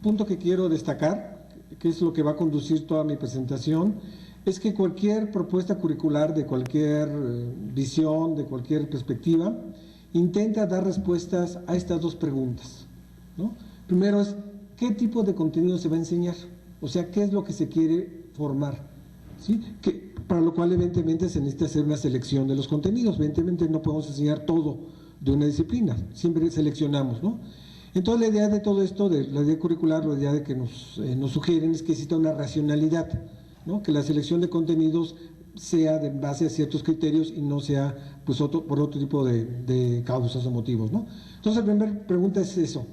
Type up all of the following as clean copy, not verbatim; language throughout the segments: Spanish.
punto que quiero destacar, que es lo que va a conducir toda mi presentación, es que cualquier propuesta curricular de cualquier visión, de cualquier perspectiva, intenta dar respuestas a estas dos preguntas, ¿no? Primero es, ¿qué tipo de contenido se va a enseñar? O sea, ¿qué es lo que se quiere formar? ¿Sí? Para lo cual evidentemente se necesita hacer una selección de los contenidos. Evidentemente no podemos enseñar todo de una disciplina, siempre seleccionamos, ¿no? Entonces la idea de todo esto, de la idea curricular, la idea de que nos sugieren es que exista una racionalidad, ¿no? Que la selección de contenidos sea de base a ciertos criterios y no sea pues por otro tipo de causas o motivos, ¿no? Entonces la primera pregunta es eso,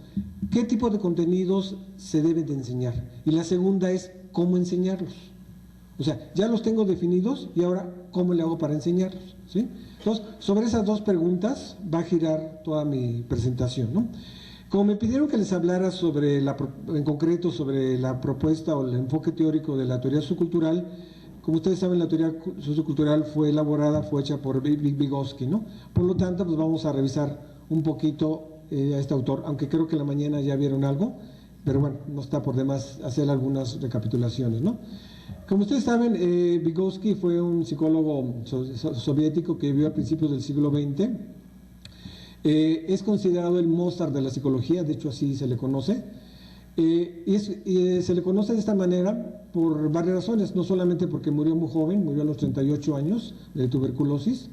¿qué tipo de contenidos se deben de enseñar? Y la segunda es, ¿cómo enseñarlos? O sea, ya los tengo definidos y ahora, ¿cómo le hago para enseñarlos? ¿Sí? Entonces, sobre esas dos preguntas va a girar toda mi presentación, ¿no? Como me pidieron que les hablara en concreto sobre la propuesta o el enfoque teórico de la teoría sociocultural, como ustedes saben, la teoría sociocultural fue hecha por Vygotsky, ¿no? Por lo tanto, pues vamos a revisar un poquito a este autor, aunque creo que en la mañana ya vieron algo, pero bueno, no está por demás hacer algunas recapitulaciones, ¿no? Como ustedes saben, Vygotsky fue un psicólogo soviético que vivió a principios del siglo XX. Es considerado el Mozart de la psicología, de hecho así se le conoce. Se le conoce de esta manera por varias razones, no solamente porque murió muy joven, murió a los 38 años de tuberculosis,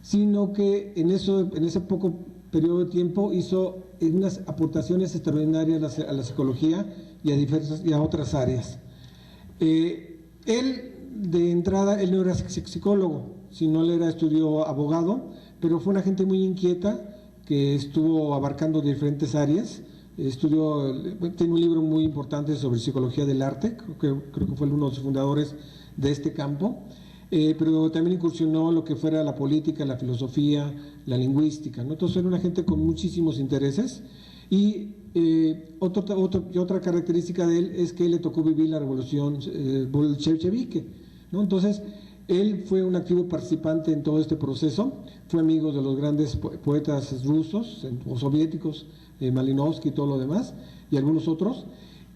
sino que en ese poco periodo de tiempo hizo unas aportaciones extraordinarias a la psicología y a otras áreas. Él, de entrada, él no era psicólogo, sino él estudió abogado, pero fue una gente muy inquieta que estuvo abarcando diferentes áreas. Tiene un libro muy importante sobre psicología del arte, creo que fue uno de los fundadores de este campo, pero también incursionó lo que fuera la política, la filosofía, la lingüística, ¿no? Entonces era una gente con muchísimos intereses y otra característica de él es que le tocó vivir la revolución bolchevique, ¿no? Entonces él fue un activo participante en todo este proceso, fue amigo de los grandes poetas rusos o soviéticos, Malinovsky y todo lo demás, y algunos otros,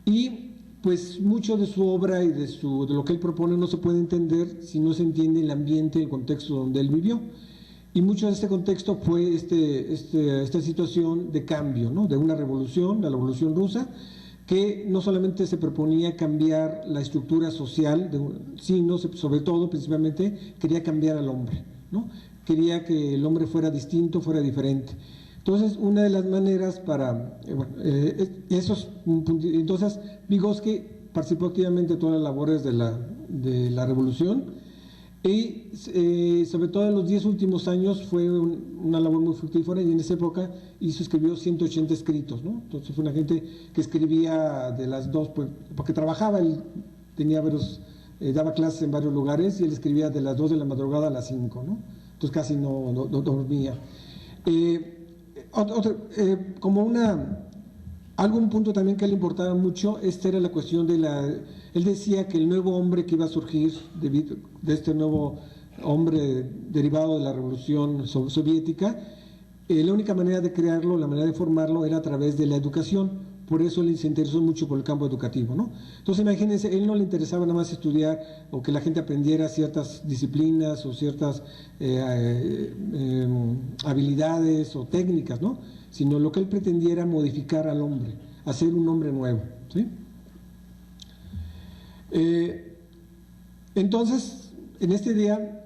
y pues mucho de su obra y de lo que él propone no se puede entender si no se entiende el ambiente, el contexto donde él vivió. Y mucho de este contexto fue esta situación de cambio, ¿no? De una revolución, la revolución rusa, que no solamente se proponía cambiar la estructura social, sino sobre todo, principalmente, quería cambiar al hombre, ¿no? Quería que el hombre fuera distinto, fuera diferente. Entonces, una de las maneras entonces, Vygotsky participó activamente en todas las labores de la revolución y sobre todo en los 10 últimos años fue una labor muy fructífera y en esa época escribió 180 escritos, ¿no? Entonces fue una gente que escribía de las dos, pues, porque trabajaba, él tenía daba clases en varios lugares y él escribía de las 2 de la madrugada a las 5, ¿no? Entonces casi no dormía. Algún punto también que le importaba mucho, esta era la cuestión él decía que el nuevo hombre que iba a surgir de este nuevo hombre derivado de la revolución soviética, la única manera de crearlo, la manera de formarlo era a través de la educación. Por eso él se interesó mucho por el campo educativo, ¿no? Entonces imagínense, él no le interesaba nada más estudiar o que la gente aprendiera ciertas disciplinas o ciertas habilidades o técnicas, ¿no? Sino lo que él pretendía era modificar al hombre, hacer un hombre nuevo, ¿sí? Entonces, en este día,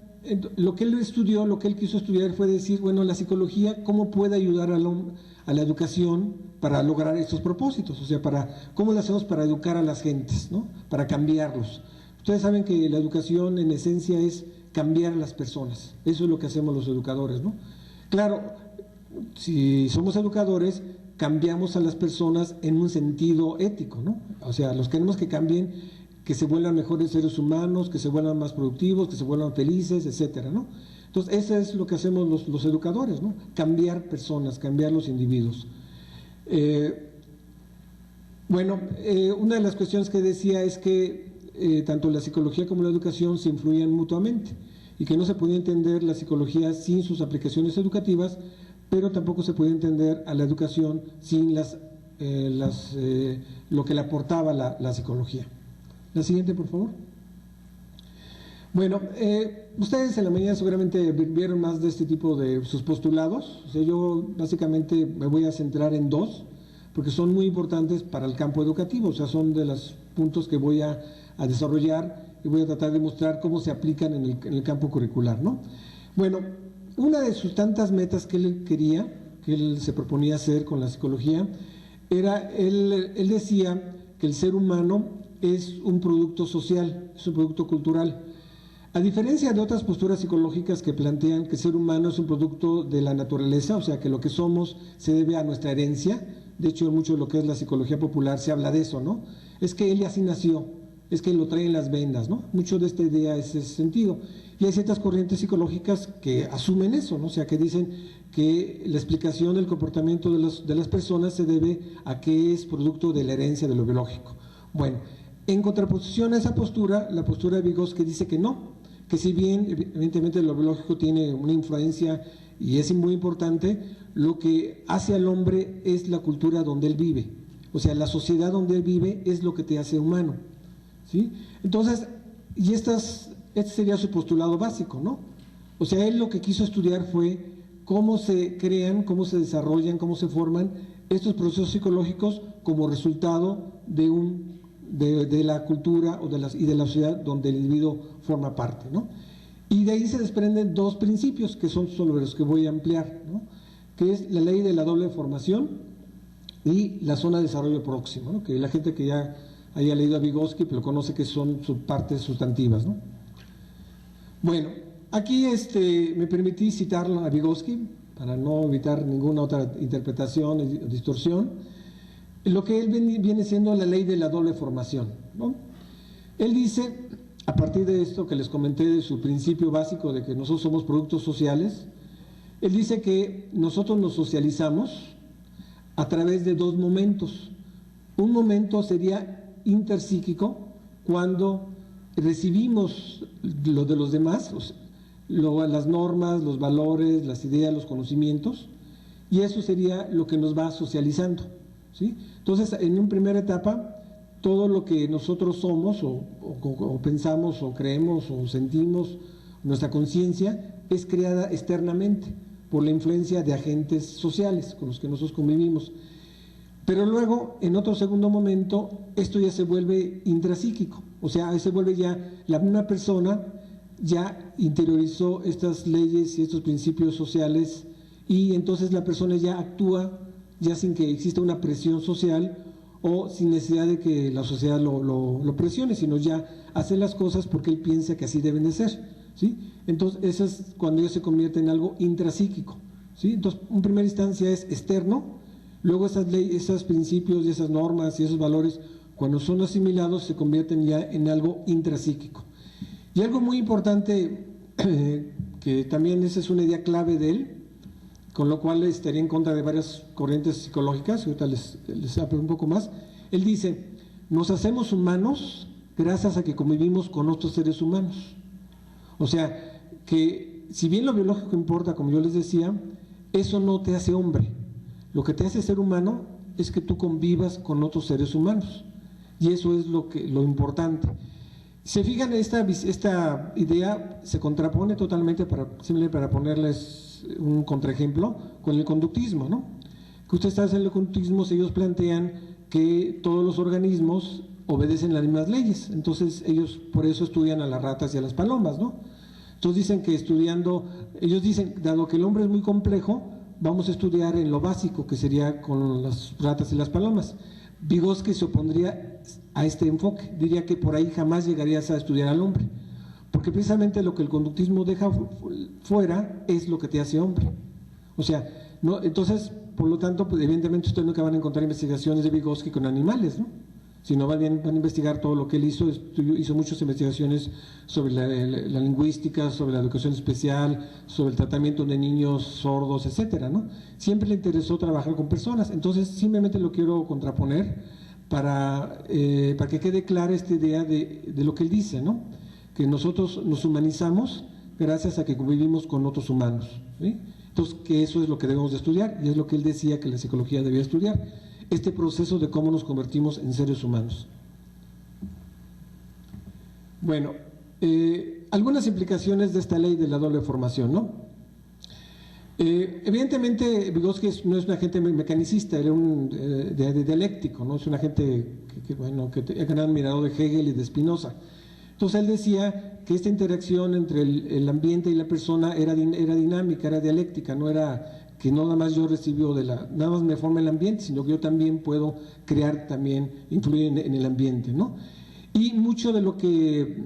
lo que él estudió, lo que él quiso estudiar fue decir, bueno, la psicología, ¿cómo puede ayudar a la educación para lograr estos propósitos? O sea, ¿cómo lo hacemos para educar a las gentes, ¿no? Para cambiarlos. Ustedes saben que la educación en esencia es cambiar a las personas, eso es lo que hacemos los educadores, ¿no? Claro, si somos educadores, cambiamos a las personas en un sentido ético, ¿no? O sea, los queremos que cambien, que se vuelvan mejores seres humanos, que se vuelvan más productivos, que se vuelvan felices, etcétera, ¿no? Entonces, eso es lo que hacemos los educadores, ¿no? Cambiar personas, cambiar los individuos. Una de las cuestiones que decía es que tanto la psicología como la educación se influían mutuamente y que no se podía entender la psicología sin sus aplicaciones educativas, pero tampoco se puede entender a la educación sin las lo que le aportaba la psicología. La siguiente, por favor. Bueno, ustedes en la mañana seguramente vieron más de este tipo de sus postulados. O sea, yo básicamente me voy a centrar en dos, porque son muy importantes para el campo educativo. O sea, son de los puntos que voy a desarrollar y voy a tratar de mostrar cómo se aplican en el campo curricular, ¿no? Bueno, una de sus tantas metas que él quería, que él se proponía hacer con la psicología, él decía que el ser humano es un producto social, es un producto cultural. A diferencia de otras posturas psicológicas que plantean que el ser humano es un producto de la naturaleza, o sea, que lo que somos se debe a nuestra herencia, de hecho, mucho de lo que es la psicología popular se habla de eso, ¿no? Es que él así nació, es que lo trae en las venas, ¿no? Mucho de esta idea es ese sentido. Y hay ciertas corrientes psicológicas que asumen eso, ¿no? O sea, que dicen que la explicación del comportamiento de las personas se debe a que es producto de la herencia de lo biológico. Bueno, en contraposición a esa postura, la postura de Vygotsky dice que no, que si bien evidentemente lo biológico tiene una influencia y es muy importante, lo que hace al hombre es la cultura donde él vive, o sea, la sociedad donde él vive es lo que te hace humano, ¿sí? Entonces, y este sería su postulado básico, ¿no? O sea, él lo que quiso estudiar fue cómo se crean, cómo se desarrollan, cómo se forman estos procesos psicológicos como resultado de la cultura y de la sociedad donde el individuo forma parte, ¿no? Y de ahí se desprenden dos principios que son sobre los que voy a ampliar, ¿no? Que es la ley de la doble formación y la zona de desarrollo próximo, ¿no? Que la gente que ya haya leído a Vygotsky lo conoce que son partes sustantivas, ¿no? Bueno, aquí me permití citarlo a Vygotsky para no evitar ninguna otra interpretación o distorsión. Lo que él viene siendo la ley de la doble formación, ¿no? Él dice, a partir de esto que les comenté de su principio básico de que nosotros somos productos sociales, él dice que nosotros nos socializamos a través de dos momentos. Un momento sería interpsíquico, cuando recibimos lo de los demás, o sea, las normas, los valores, las ideas, los conocimientos, y eso sería lo que nos va socializando, ¿sí? Entonces, en una primera etapa, todo lo que nosotros somos o pensamos o creemos o sentimos, nuestra conciencia es creada externamente por la influencia de agentes sociales con los que nosotros convivimos. Pero luego, en otro segundo momento, esto ya se vuelve intrapsíquico, o sea, se vuelve ya la misma persona ya interiorizó estas leyes y estos principios sociales y entonces la persona ya actúa ya sin que exista una presión social o sin necesidad de que la sociedad lo presione, sino ya hace las cosas porque él piensa que así deben de ser, ¿sí? Entonces, eso es cuando ya se convierte en algo intrapsíquico, ¿sí? Entonces, en primera instancia es externo, luego esas leyes, esos principios y esas normas y esos valores, cuando son asimilados, se convierten ya en algo intrapsíquico. Y algo muy importante, que también esa es una idea clave de él, con lo cual estaría en contra de varias corrientes psicológicas, ahorita les hablo un poco más. Él dice, nos hacemos humanos gracias a que convivimos con otros seres humanos. O sea, que si bien lo biológico importa, como yo les decía, eso no te hace hombre. Lo que te hace ser humano es que tú convivas con otros seres humanos. Y eso es lo importante. Se fijan, esta idea se contrapone totalmente, simplemente para ponerles un contraejemplo, con el conductismo, ¿no? Que ustedes saben, en el conductismo ellos plantean que todos los organismos obedecen las mismas leyes, entonces ellos por eso estudian a las ratas y a las palomas, ¿no? Entonces dicen que ellos dicen, dado que el hombre es muy complejo, vamos a estudiar en lo básico, que sería con las ratas y las palomas. Vygotsky se opondría a este enfoque, diría que por ahí jamás llegarías a estudiar al hombre, porque precisamente lo que el conductismo deja fuera es lo que te hace hombre. O sea, no, entonces, por lo tanto, pues, evidentemente ustedes nunca van a encontrar investigaciones de Vygotsky con animales, ¿no? Sino van a investigar todo lo que él hizo muchas investigaciones sobre la lingüística, sobre la educación especial, sobre el tratamiento de niños sordos, etcétera, ¿no? Siempre le interesó trabajar con personas, entonces simplemente lo quiero contraponer para que quede clara esta idea de lo que él dice, ¿no? Que nosotros nos humanizamos gracias a que convivimos con otros humanos, ¿sí? Entonces, que eso es lo que debemos de estudiar, y es lo que él decía que la psicología debía estudiar. este proceso de cómo nos convertimos en seres humanos. Bueno, algunas implicaciones de esta ley de la doble formación, ¿no? Evidentemente Vygotsky no es un agente mecanicista, era un dialéctico, ¿no? Es un agente que era admirador de Hegel y de Spinoza. Entonces él decía que esta interacción entre el ambiente y la persona era dinámica, era dialéctica, no era que no nada más yo recibo nada más me forma el ambiente, sino que yo también puedo crear, también influir en el ambiente, ¿no? Y mucho de lo que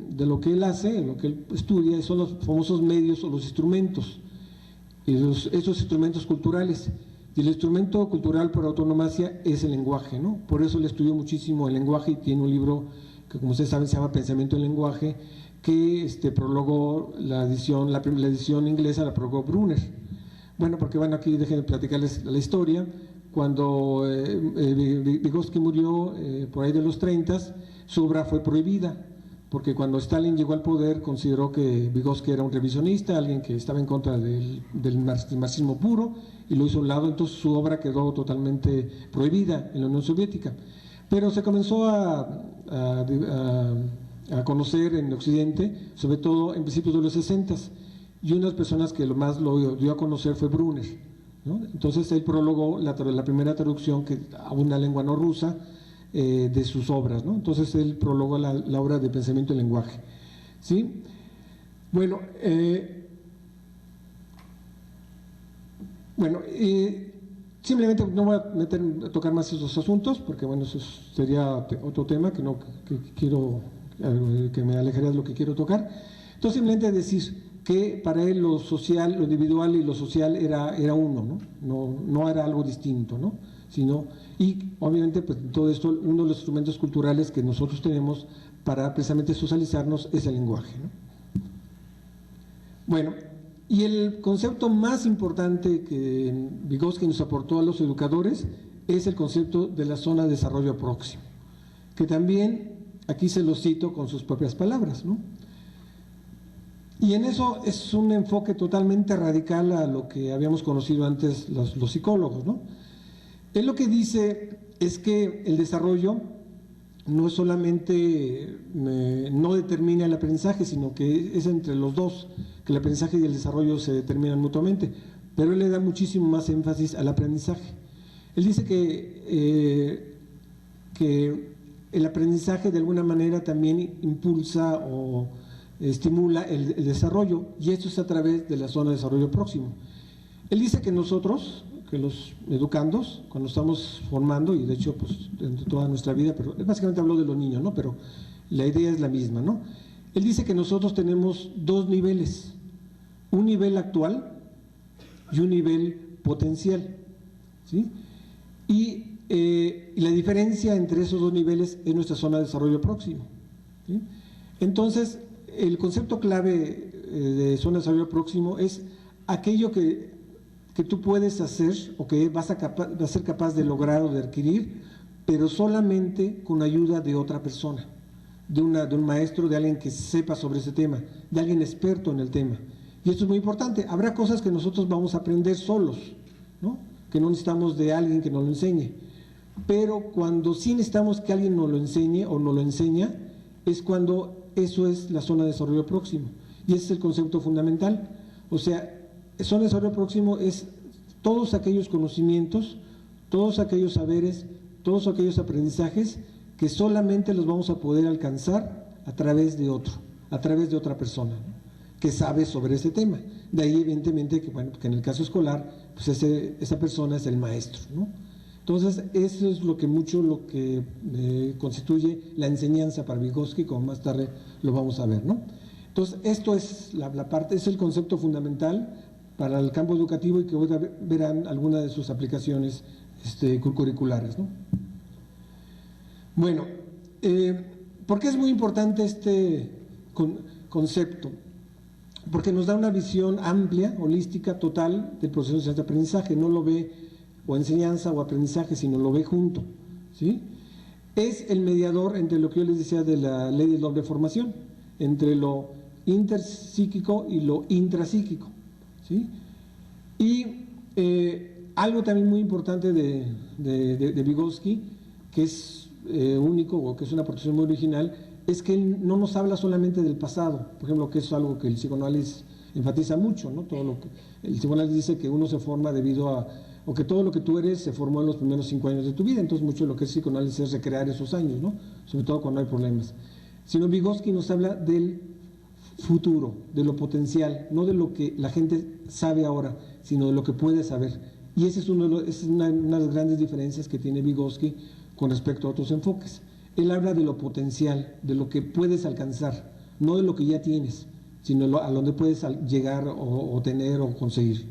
él hace, lo que él estudia, son los famosos medios o los instrumentos, esos instrumentos culturales. Y el instrumento cultural por antonomasia es el lenguaje, ¿no? Por eso él estudió muchísimo el lenguaje y tiene un libro que, como ustedes saben, se llama Pensamiento en lenguaje, que prologó la edición inglesa, la prologó Brunner. Bueno, porque aquí déjenme platicarles la historia. Cuando Vygotsky murió por ahí de los 30, su obra fue prohibida, porque cuando Stalin llegó al poder consideró que Vygotsky era un revisionista, alguien que estaba en contra del marxismo puro, y lo hizo a un lado. Entonces su obra quedó totalmente prohibida en la Unión Soviética. Pero se comenzó a conocer en Occidente, sobre todo en principios de los 60, y una de las personas que más lo dio a conocer fue Brunner, ¿no? Entonces él prologó la primera traducción a una lengua no rusa de sus obras, ¿no? Entonces él prologó la obra de Pensamiento en lenguaje, ¿sí? Bueno, simplemente no voy a tocar más esos asuntos, porque bueno, eso sería otro tema que quiero, que me alejaría de lo que quiero tocar. Entonces simplemente decir que para él lo social, lo individual y lo social era uno, ¿no? No era algo distinto, ¿no? Y obviamente pues todo esto, uno de los instrumentos culturales que nosotros tenemos para precisamente socializarnos es el lenguaje, ¿no? Bueno, y el concepto más importante que Vygotsky nos aportó a los educadores es el concepto de la zona de desarrollo próximo, que también aquí se lo cito con sus propias palabras, ¿no? Y en eso es un enfoque totalmente radical a lo que habíamos conocido antes los psicólogos, ¿no? Él lo que dice es que el desarrollo no es solamente, no determina el aprendizaje, sino que es entre los dos, que el aprendizaje y el desarrollo se determinan mutuamente, pero él le da muchísimo más énfasis al aprendizaje. Él dice que el aprendizaje de alguna manera también impulsa o estimula el desarrollo, y esto es a través de la zona de desarrollo próximo. Él dice que nosotros, que los educandos, cuando estamos formando, y de hecho pues en toda nuestra vida, pero básicamente habló de los niños, ¿no? Pero la idea es la misma, ¿no? Él dice que nosotros tenemos dos niveles, un nivel actual y un nivel potencial, ¿sí? Y la diferencia entre esos dos niveles es nuestra zona de desarrollo próximo, ¿sí? Entonces, el concepto clave de zona de desarrollo próximo es aquello que tú puedes hacer o que vas a ser capaz de lograr o de adquirir, pero solamente con ayuda de otra persona, de un maestro, de alguien que sepa sobre ese tema, de alguien experto en el tema. Y esto es muy importante. Habrá cosas que nosotros vamos a aprender solos, ¿no? Que no necesitamos de alguien que nos lo enseñe. Pero cuando sí necesitamos que alguien nos lo enseñe o nos lo enseña, es cuando eso es la zona de desarrollo próximo. Y ese es el concepto fundamental. O sea, zona de desarrollo próximo es todos aquellos conocimientos, todos aquellos saberes, todos aquellos aprendizajes que solamente los vamos a poder alcanzar a través de otro, a través de otra persona, ¿no? Que sabe sobre ese tema. De ahí evidentemente que, bueno, que en el caso escolar, pues esa persona es el maestro, ¿no? Entonces, eso es lo que constituye la enseñanza para Vygotsky, como más tarde lo vamos a ver, ¿no? Entonces, esto es la parte, es el concepto fundamental para el campo educativo y que hoy verán algunas de sus aplicaciones curriculares, ¿no? Bueno, ¿por qué es muy importante este concepto? Porque nos da una visión amplia, holística, total del proceso de aprendizaje. No lo ve o enseñanza o aprendizaje, sino lo ve junto, ¿sí? Es el mediador entre lo que yo les decía de la ley de doble formación, entre lo interpsíquico y lo intrapsíquico, ¿sí? Y Algo también muy importante de Vygotsky, que es único o que es una aportación muy original, es que él no nos habla solamente del pasado, por ejemplo, que es algo que el psicoanálisis enfatiza mucho, ¿no? Todo lo que, el psicoanálisis dice que uno se forma debido a, o que todo lo que tú eres se formó en los primeros 5 años de tu vida, entonces mucho de lo que es psicoanálisis es recrear esos años, ¿no? Sobre todo cuando hay problemas. Sino Vygotsky nos habla del futuro, de lo potencial, no de lo que la gente sabe ahora, sino de lo que puede saber. Y ese es una de las grandes diferencias que tiene Vygotsky con respecto a otros enfoques. Él habla de lo potencial, de lo que puedes alcanzar, no de lo que ya tienes, sino a donde puedes llegar o tener o conseguir.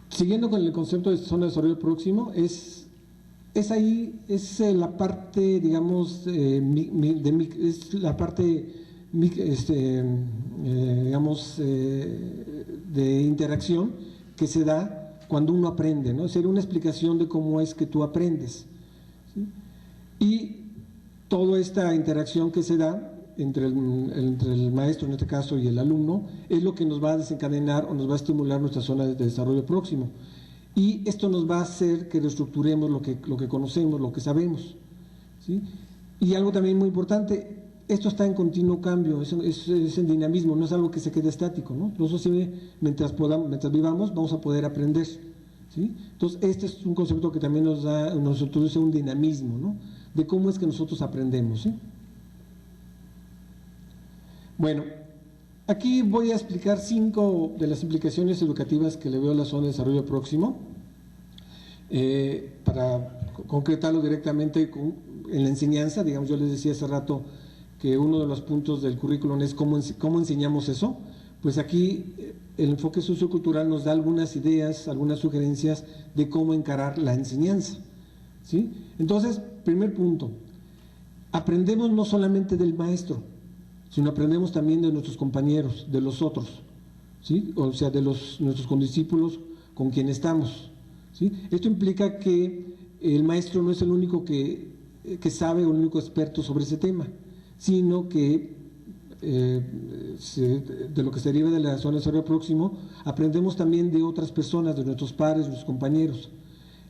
Siguiendo con el concepto de zona de desarrollo próximo, es la parte, digamos, es la parte, digamos, de interacción que se da cuando uno aprende, ¿no? Sería una explicación de cómo es que tú aprendes, ¿sí? Y toda esta interacción que se da entre el maestro, en este caso, y el alumno, es lo que nos va a desencadenar o nos va a estimular nuestra zona de desarrollo próximo. Y esto nos va a hacer que reestructuremos lo que conocemos, lo que sabemos, ¿sí? Y algo también muy importante, esto está en continuo cambio, es en dinamismo, no es algo que se quede estático, ¿no? Nosotros siempre, mientras vivamos, vamos a poder aprender, ¿sí? Entonces, este es un concepto que también nos introduce un dinamismo, ¿no? De cómo es que nosotros aprendemos, ¿sí? Bueno, aquí voy a explicar 5 de las implicaciones educativas que le veo a la zona de desarrollo próximo, para concretarlo directamente en la enseñanza. Digamos, yo les decía hace rato que uno de los puntos del currículum es cómo enseñamos eso. Pues aquí el enfoque sociocultural nos da algunas ideas, algunas sugerencias de cómo encarar la enseñanza, ¿sí? Entonces, primer punto, aprendemos no solamente del maestro, sino aprendemos también de nuestros compañeros, de los otros, ¿sí? O sea, de nuestros condiscípulos con quien estamos, ¿sí? Esto implica que el maestro no es el único que sabe o el único experto sobre ese tema, sino que de lo que se deriva de la zona de desarrollo próximo, aprendemos también de otras personas, de nuestros pares, de nuestros compañeros,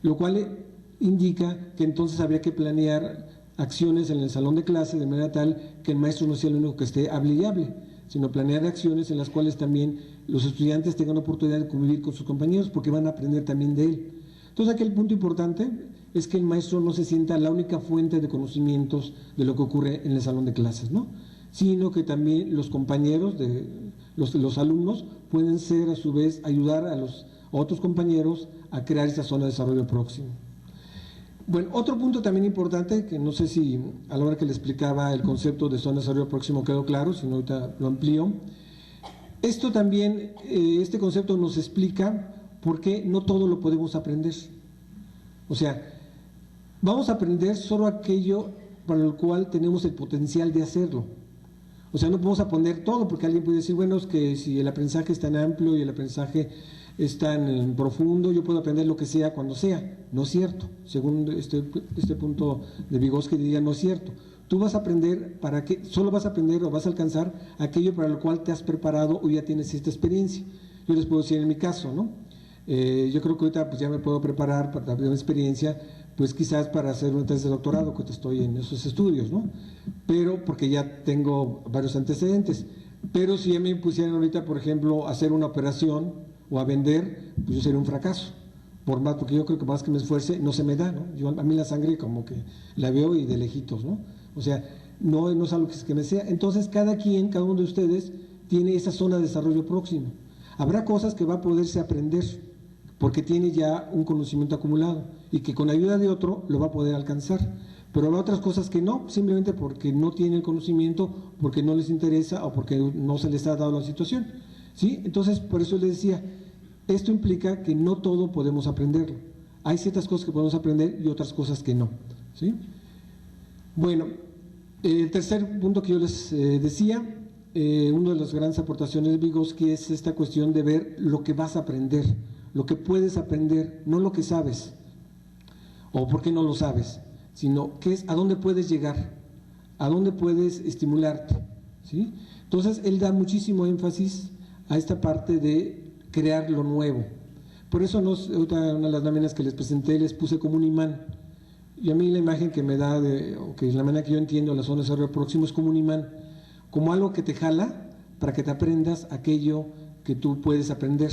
lo cual indica que entonces habría que planear acciones en el salón de clase de manera tal que el maestro no sea el único que esté hable y hable, sino planear acciones en las cuales también los estudiantes tengan oportunidad de convivir con sus compañeros, porque van a aprender también de él. Entonces, aquí el punto importante es que el maestro no se sienta la única fuente de conocimientos de lo que ocurre en el salón de clases, ¿no? Sino que también los compañeros, los alumnos, pueden ser a su vez, ayudar a los otros compañeros a crear esa zona de desarrollo próximo. Bueno, otro punto también importante, que no sé si a la hora que le explicaba el concepto de zona de desarrollo próximo quedó claro, si no ahorita lo amplío. Esto también, este concepto nos explica por qué no todo lo podemos aprender. O sea, vamos a aprender solo aquello para lo cual tenemos el potencial de hacerlo. O sea, no podemos aprender todo, porque alguien puede decir, bueno, es que si el aprendizaje es tan amplio y el aprendizaje es tan profundo, yo puedo aprender lo que sea cuando sea. No es cierto. Según este punto de Vygotsky diría, no es cierto. Tú vas a aprender solo vas a aprender o vas a alcanzar aquello para lo cual te has preparado o ya tienes esta experiencia. Yo les puedo decir en mi caso, ¿no? Yo creo que ahorita pues ya me puedo preparar para tener una experiencia, pues quizás para hacer una tesis de doctorado, que estoy en esos estudios, ¿no? Pero porque ya tengo varios antecedentes. Pero si ya me pusieran ahorita, por ejemplo, a hacer una operación o a vender, pues yo sería un fracaso. Por más, porque yo creo que más que me esfuerce, no se me da, ¿no? A mí la sangre como que la veo y de lejitos, ¿no? O sea, no es algo que me sea. Entonces, cada uno de ustedes tiene esa zona de desarrollo próximo. Habrá cosas que va a poderse aprender, porque tiene ya un conocimiento acumulado y que con ayuda de otro lo va a poder alcanzar. Pero habrá otras cosas que no, simplemente porque no tiene el conocimiento, porque no les interesa o porque no se les ha dado la situación, ¿sí? Entonces, por eso les decía, esto implica que no todo podemos aprenderlo. Hay ciertas cosas que podemos aprender y otras cosas que no, ¿sí? Bueno, el tercer punto que yo les decía, una de las grandes aportaciones de Vygotsky es esta cuestión de ver lo que vas a aprender, lo que puedes aprender, no lo que sabes, o por qué no lo sabes, sino a dónde puedes llegar, a dónde puedes estimularte, ¿sí? Entonces, él da muchísimo énfasis a esta parte de crear lo nuevo. Por eso una de las láminas que les presenté les puse como un imán. Y a mí la imagen que me da, o que la manera que yo entiendo la zona de desarrollo próximo es como un imán, como algo que te jala para que te aprendas aquello que tú puedes aprender,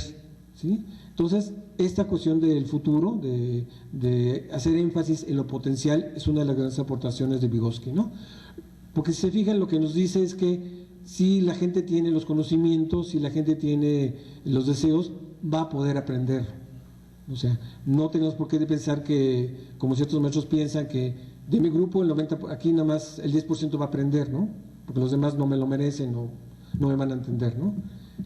¿sí? Entonces, esta cuestión del futuro, de hacer énfasis en lo potencial, es una de las grandes aportaciones de Vygotsky, ¿no? Porque si se fijan, lo que nos dice es que si la gente tiene los conocimientos, si la gente tiene los deseos, va a poder aprender. O sea, no tenemos por qué pensar que, como ciertos maestros piensan, que de mi grupo el 90%, aquí nada más el 10% va a aprender, ¿no? Porque los demás no me lo merecen o no me van a entender, ¿no?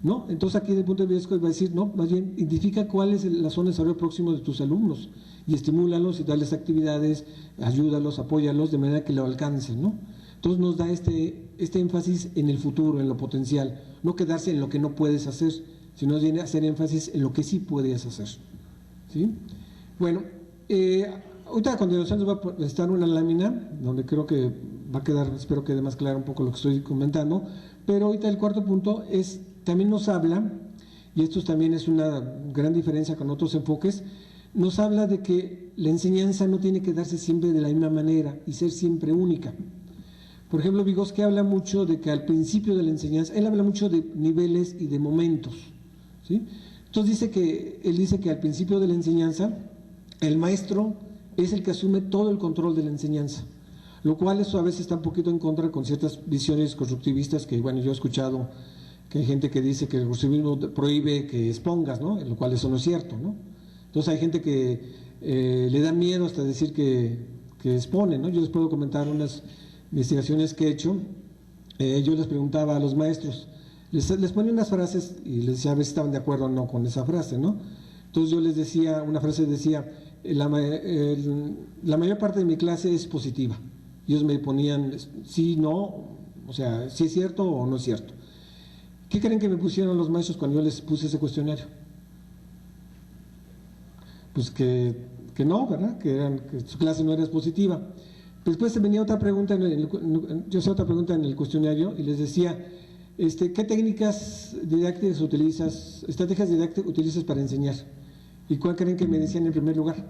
¿No? Entonces aquí desde el punto de vista va a decir, no, más bien identifica cuál es la zona de desarrollo próximo de tus alumnos y estimúlalos y darles actividades, ayúdalos, apóyalos de manera que lo alcancen, ¿no? Entonces nos da este énfasis en el futuro, en lo potencial, no quedarse en lo que no puedes hacer, sino viene a hacer énfasis en lo que sí puedes hacer, ¿sí? Bueno, ahorita a continuación les va a estar una lámina donde creo que va a quedar, espero que quede más claro un poco lo que estoy comentando, pero ahorita el cuarto punto es, también nos habla, y esto también es una gran diferencia con otros enfoques, nos habla de que la enseñanza no tiene que darse siempre de la misma manera y ser siempre única. Por ejemplo, Vygotsky habla mucho de que al principio de la enseñanza, él habla mucho de niveles y de momentos, ¿sí? Entonces él dice que al principio de la enseñanza, el maestro es el que asume todo el control de la enseñanza, lo cual eso a veces está un poquito en contra con ciertas visiones constructivistas que, bueno, yo he escuchado que hay gente que dice que el constructivismo prohíbe que expongas, ¿no? Lo cual eso no es cierto, ¿no? Entonces hay gente que le da miedo hasta decir que expone, ¿no? Yo les puedo comentar unas investigaciones que he hecho. Yo les preguntaba a los maestros, les ponía unas frases y les decía a ver si estaban de acuerdo o no con esa frase, ¿no? Entonces yo les decía, una frase decía, la mayor parte de mi clase es positiva. Ellos me ponían sí, no, o sea, si es cierto o no es cierto. ¿Qué creen que me pusieron los maestros cuando yo les puse ese cuestionario? Pues que no, ¿verdad? Que su clase no era positiva. Después venía otra pregunta, yo hacía otra pregunta en el cuestionario y les decía, ¿qué técnicas didácticas utilizas, estrategias didácticas utilizas para enseñar? ¿Y cuál creen que me decían en primer lugar?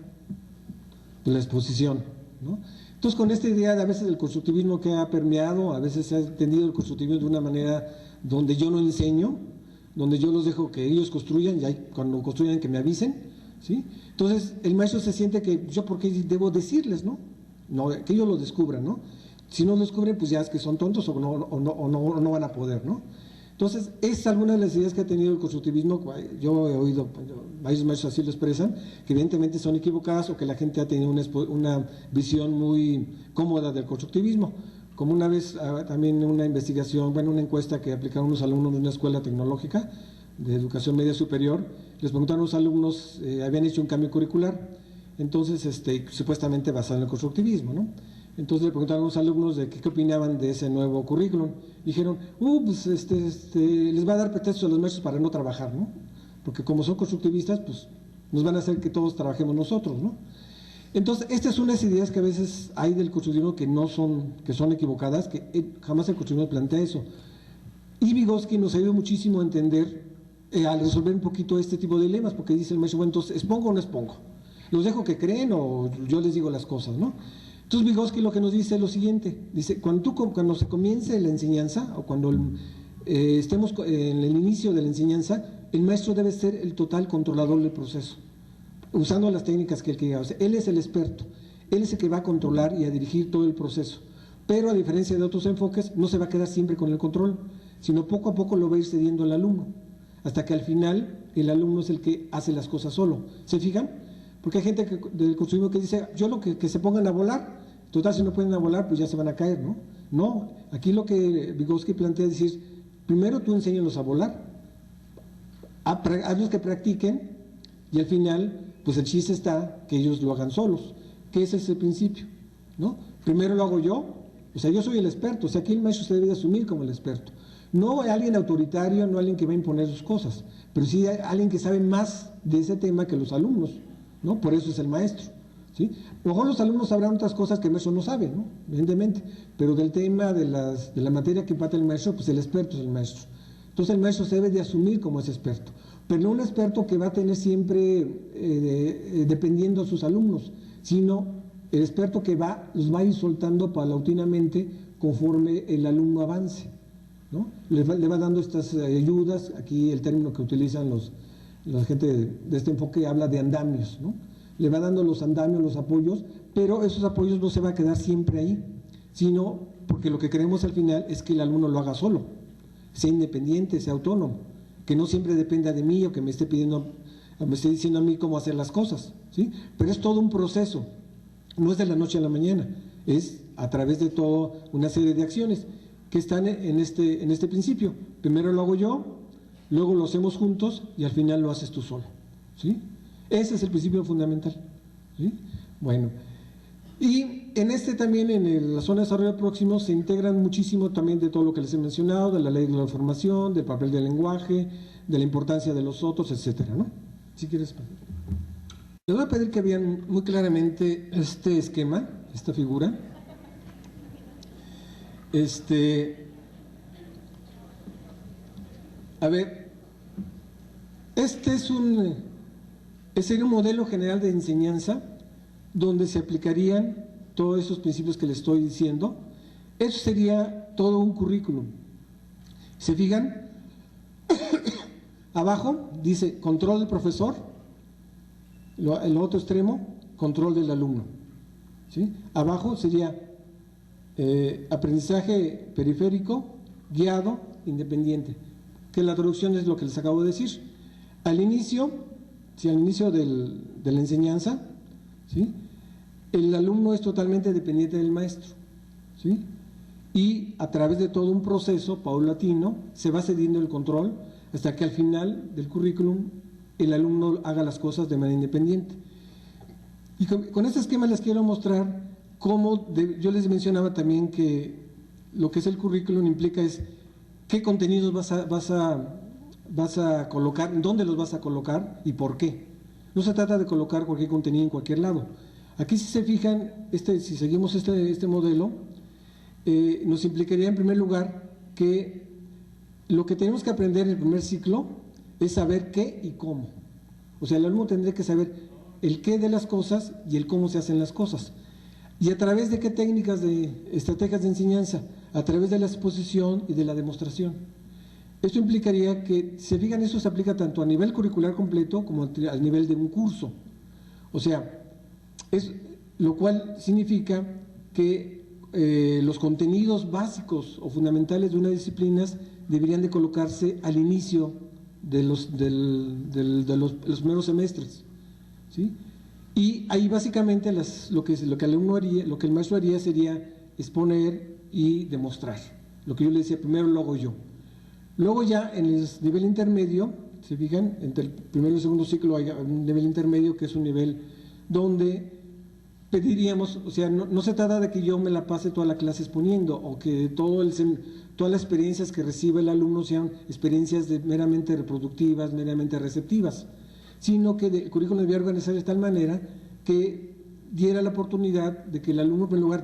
Pues la exposición, ¿no? Entonces, con esta idea de a veces del constructivismo que ha permeado, a veces se ha entendido el constructivismo de una manera donde yo no enseño, donde yo los dejo que ellos construyan, y cuando construyan que me avisen, ¿sí? Entonces, el maestro se siente que yo, ¿por qué debo decirles, no? No, que ellos lo descubran, ¿no? Si no lo descubren, pues ya es que son tontos o no van a poder, ¿no? Entonces, es alguna de las ideas que ha tenido el constructivismo. Yo he oído, varios maestros así lo expresan, que evidentemente son equivocadas o que la gente ha tenido una visión muy cómoda del constructivismo. Como una vez también una investigación, bueno, una encuesta que aplicaron unos alumnos de una escuela tecnológica de educación media superior, les preguntaron a los alumnos, habían hecho un cambio curricular, entonces supuestamente basado en el constructivismo, ¿no? Entonces le preguntaron a los alumnos de qué opinaban de ese nuevo currículum. Dijeron, pues les va a dar pretextos a los maestros para no trabajar, ¿no? Porque como son constructivistas, pues nos van a hacer que todos trabajemos nosotros, ¿no? Entonces, estas son unas ideas que a veces hay del constructivismo que son equivocadas, que jamás el constructivismo plantea eso. Y Vygotsky nos ayudó muchísimo a entender, a resolver un poquito este tipo de dilemas, porque dice el maestro, bueno, entonces, ¿expongo o no expongo? ¿Los dejo que creen o yo les digo las cosas, no? Entonces Vygotsky lo que nos dice es lo siguiente, dice, cuando se comience la enseñanza o cuando estemos en el inicio de la enseñanza, el maestro debe ser el total controlador del proceso, usando las técnicas que él quiera. O sea, él es el experto, él es el que va a controlar y a dirigir todo el proceso, pero a diferencia de otros enfoques, no se va a quedar siempre con el control, sino poco a poco lo va a ir cediendo al alumno, hasta que al final el alumno es el que hace las cosas solo. ¿Se fijan? Porque hay gente del constructivismo que dice, yo lo que se pongan a volar, total, si no pueden a volar, pues ya se van a caer, ¿no? No, aquí lo que Vygotsky plantea es decir, primero tú enséñalos a volar, hazlos que practiquen, y al final, pues el chiste está que ellos lo hagan solos, que ese es el principio, ¿no? Primero lo hago yo, o sea, yo soy el experto, o sea, aquí el maestro se debe de asumir como el experto. No hay alguien autoritario, no alguien que va a imponer sus cosas, pero sí hay alguien que sabe más de ese tema que los alumnos, ¿no? Por eso es el maestro, ¿sí? A lo mejor los alumnos sabrán otras cosas que el maestro no sabe, ¿no? Evidentemente, pero del tema de la materia que imparte el maestro, pues el experto es el maestro. Entonces el maestro se debe de asumir como ese experto, pero no un experto que va a tener siempre dependiendo a sus alumnos, sino el experto que los va a ir soltando paulatinamente conforme el alumno avance, ¿no? Le va dando estas ayudas. Aquí el término que utilizan la gente de este enfoque habla de andamios, ¿no? Le va dando los andamios, los apoyos, pero esos apoyos no se va a quedar siempre ahí, sino porque lo que queremos al final es que el alumno lo haga solo, sea independiente, sea autónomo, que no siempre dependa de mí o que me esté diciendo a mí cómo hacer las cosas, ¿sí? Pero es todo un proceso, no es de la noche a la mañana, es a través de toda una serie de acciones que están en este principio. Primero lo hago yo, luego lo hacemos juntos y al final lo haces tú solo, ¿sí? Ese es el principio fundamental, ¿sí? Bueno, y también en la zona de desarrollo próximo se integran muchísimo también de todo lo que les he mencionado, de la ley de la información, del papel del lenguaje, de la importancia de los otros, etcétera, ¿no? Si quieres. Les voy a pedir que vean muy claramente este esquema, esta figura. A ver, sería un modelo general de enseñanza donde se aplicarían todos esos principios que les estoy diciendo. Eso sería todo un currículum. ¿Se fijan? Abajo dice control del profesor, el otro extremo, control del alumno, ¿sí? Abajo sería aprendizaje periférico, guiado, independiente, que la traducción es lo que les acabo de decir. Al inicio de la enseñanza, ¿sí?, el alumno es totalmente dependiente del maestro, ¿sí?, y a través de todo un proceso paulatino se va cediendo el control hasta que al final del currículum el alumno haga las cosas de manera independiente. Y con este esquema les quiero mostrar cómo, yo les mencionaba también que lo que es el currículum implica es qué contenidos vas a colocar, dónde los vas a colocar y por qué. No se trata de colocar cualquier contenido en cualquier lado. Aquí, si se fijan, si seguimos este modelo, nos implicaría en primer lugar que lo que tenemos que aprender en el primer ciclo es saber qué y cómo. O sea, el alumno tendría que saber el qué de las cosas y el cómo se hacen las cosas. ¿Y a través de qué técnicas, estrategias de enseñanza? A través de la exposición y de la demostración. Esto implicaría que, se fijan, eso se aplica tanto a nivel curricular completo como a nivel de un curso. O sea, lo cual significa que los contenidos básicos o fundamentales de una disciplina deberían de colocarse al inicio de los primeros semestres, ¿sí? Y ahí básicamente lo que el alumno haría, lo que el maestro haría sería exponer y demostrar. Lo que yo le decía, primero lo hago yo. Luego ya en el nivel intermedio, se fijan, entre el primero y el segundo ciclo hay un nivel intermedio que es un nivel donde pediríamos, o sea, no se trata de que yo me la pase toda la clase exponiendo o que todas las experiencias que recibe el alumno sean experiencias meramente reproductivas, meramente receptivas, sino que el currículum debía organizar de tal manera que diera la oportunidad de que el alumno, en primer lugar,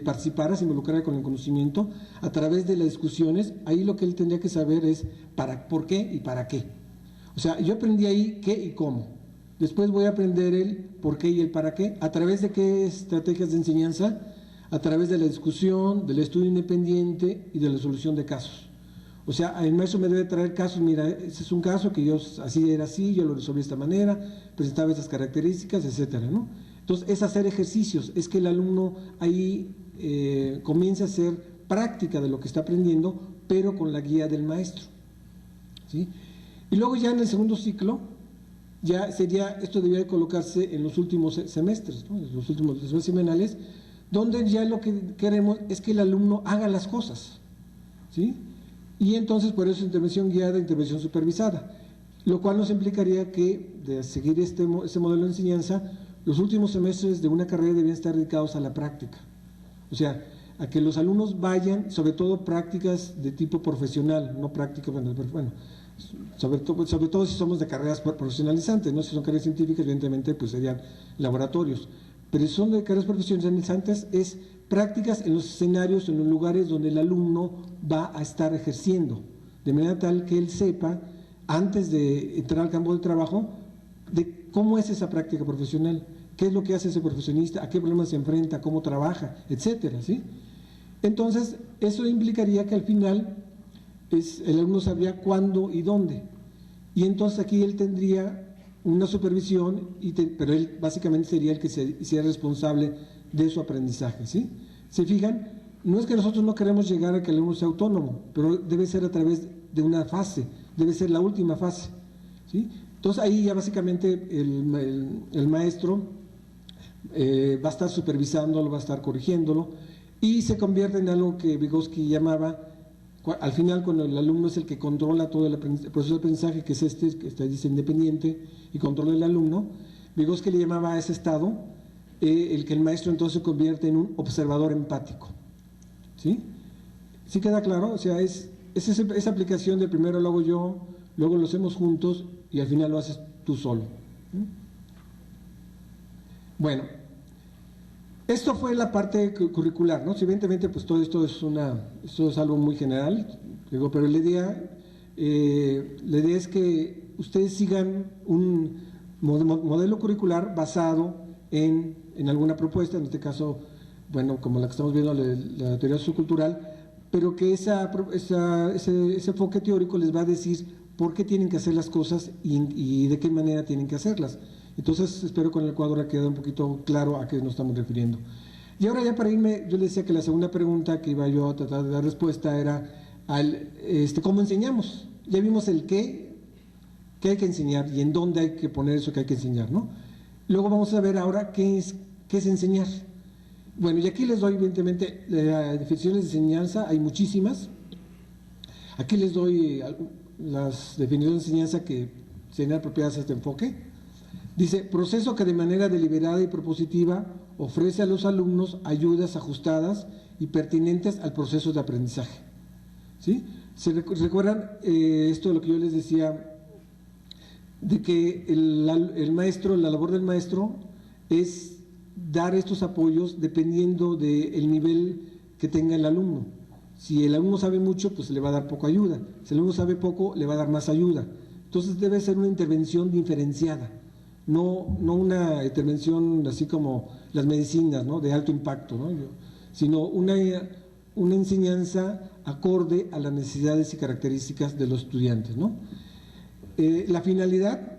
participara, se involucrara con el conocimiento a través de las discusiones. Ahí lo que él tendría que saber es por qué y para qué. O sea, yo aprendí ahí qué y cómo. Después voy a aprender el por qué y el para qué. ¿A través de qué estrategias de enseñanza? A través de la discusión, del estudio independiente y de la solución de casos. O sea, el maestro me debe traer casos. Mira, ese es un caso que yo era así, yo lo resolví de esta manera, presentaba esas características, etcétera, ¿no? Entonces, es hacer ejercicios, es que el alumno ahí comience a hacer práctica de lo que está aprendiendo, pero con la guía del maestro, ¿sí? Y luego ya en el segundo ciclo, esto debería de colocarse en los últimos semestres, ¿no?, en los últimos semestres semanales, donde ya lo que queremos es que el alumno haga las cosas, ¿sí? Y entonces por eso intervención guiada, intervención supervisada, lo cual nos implicaría que, de seguir este modelo de enseñanza, los últimos semestres de una carrera debían estar dedicados a la práctica. O sea, a que los alumnos vayan, sobre todo prácticas de tipo profesional, no prácticas, sobre todo si somos de carreras profesionalizantes, ¿no? Si son carreras científicas, evidentemente, pues serían laboratorios. Pero si son de carreras profesionalizantes, es prácticas en los escenarios, en los lugares donde el alumno va a estar ejerciendo, de manera tal que él sepa, antes de entrar al campo de trabajo, de cómo es esa práctica profesional, qué es lo que hace ese profesionista, a qué problemas se enfrenta, cómo trabaja, etcétera, ¿sí? Entonces, eso implicaría que al final el alumno sabría cuándo y dónde. Y entonces aquí él tendría una supervisión, pero él básicamente sería el que se hiciera responsable de su aprendizaje, ¿sí? ¿Se fijan? No es que nosotros no queremos llegar a que el alumno sea autónomo, pero debe ser a través de una fase, debe ser la última fase, ¿sí? Entonces ahí ya básicamente el maestro va a estar supervisándolo, va a estar corrigiéndolo, y se convierte en algo que Vygotsky llamaba, al final cuando el alumno es el que controla todo el proceso de aprendizaje, que es que dice independiente y controla el alumno, Vygotsky le llamaba a ese estado el que el maestro entonces se convierte en un observador empático, ¿sí? ¿Sí queda claro? O sea, esa aplicación de primero lo hago yo, luego lo hacemos juntos y al final lo haces tú solo. Bueno, esto fue la parte curricular, ¿no? Si evidentemente pues todo esto es algo muy general, digo, pero la idea es que ustedes sigan un modelo curricular basado en alguna propuesta, en este caso, bueno, como la que estamos viendo, la teoría sociocultural, pero que ese enfoque teórico les va a decir por qué tienen que hacer las cosas y de qué manera tienen que hacerlas. Entonces, espero con el cuadro ha quedado un poquito claro a qué nos estamos refiriendo. Y ahora ya para irme, yo les decía que la segunda pregunta que iba yo a tratar de dar respuesta era ¿cómo enseñamos? Ya vimos el qué hay que enseñar y en dónde hay que poner eso que hay que enseñar, ¿no? Luego vamos a ver ahora qué es enseñar. Bueno, y aquí les doy evidentemente definiciones de enseñanza, hay muchísimas. Aquí les doy las definiciones de enseñanza que serían apropiadas a este enfoque. Dice, proceso que de manera deliberada y propositiva ofrece a los alumnos ayudas ajustadas y pertinentes al proceso de aprendizaje. ¿Sí? ¿Se recuerdan esto de lo que yo les decía? De que el maestro, la labor del maestro es dar estos apoyos dependiendo del nivel que tenga el alumno. Si el alumno sabe mucho, pues le va a dar poca ayuda. Si el alumno sabe poco, le va a dar más ayuda. Entonces debe ser una intervención diferenciada, no una intervención así como las medicinas, ¿no?, de alto impacto, ¿no?, sino una enseñanza acorde a las necesidades y características de los estudiantes, ¿no? La finalidad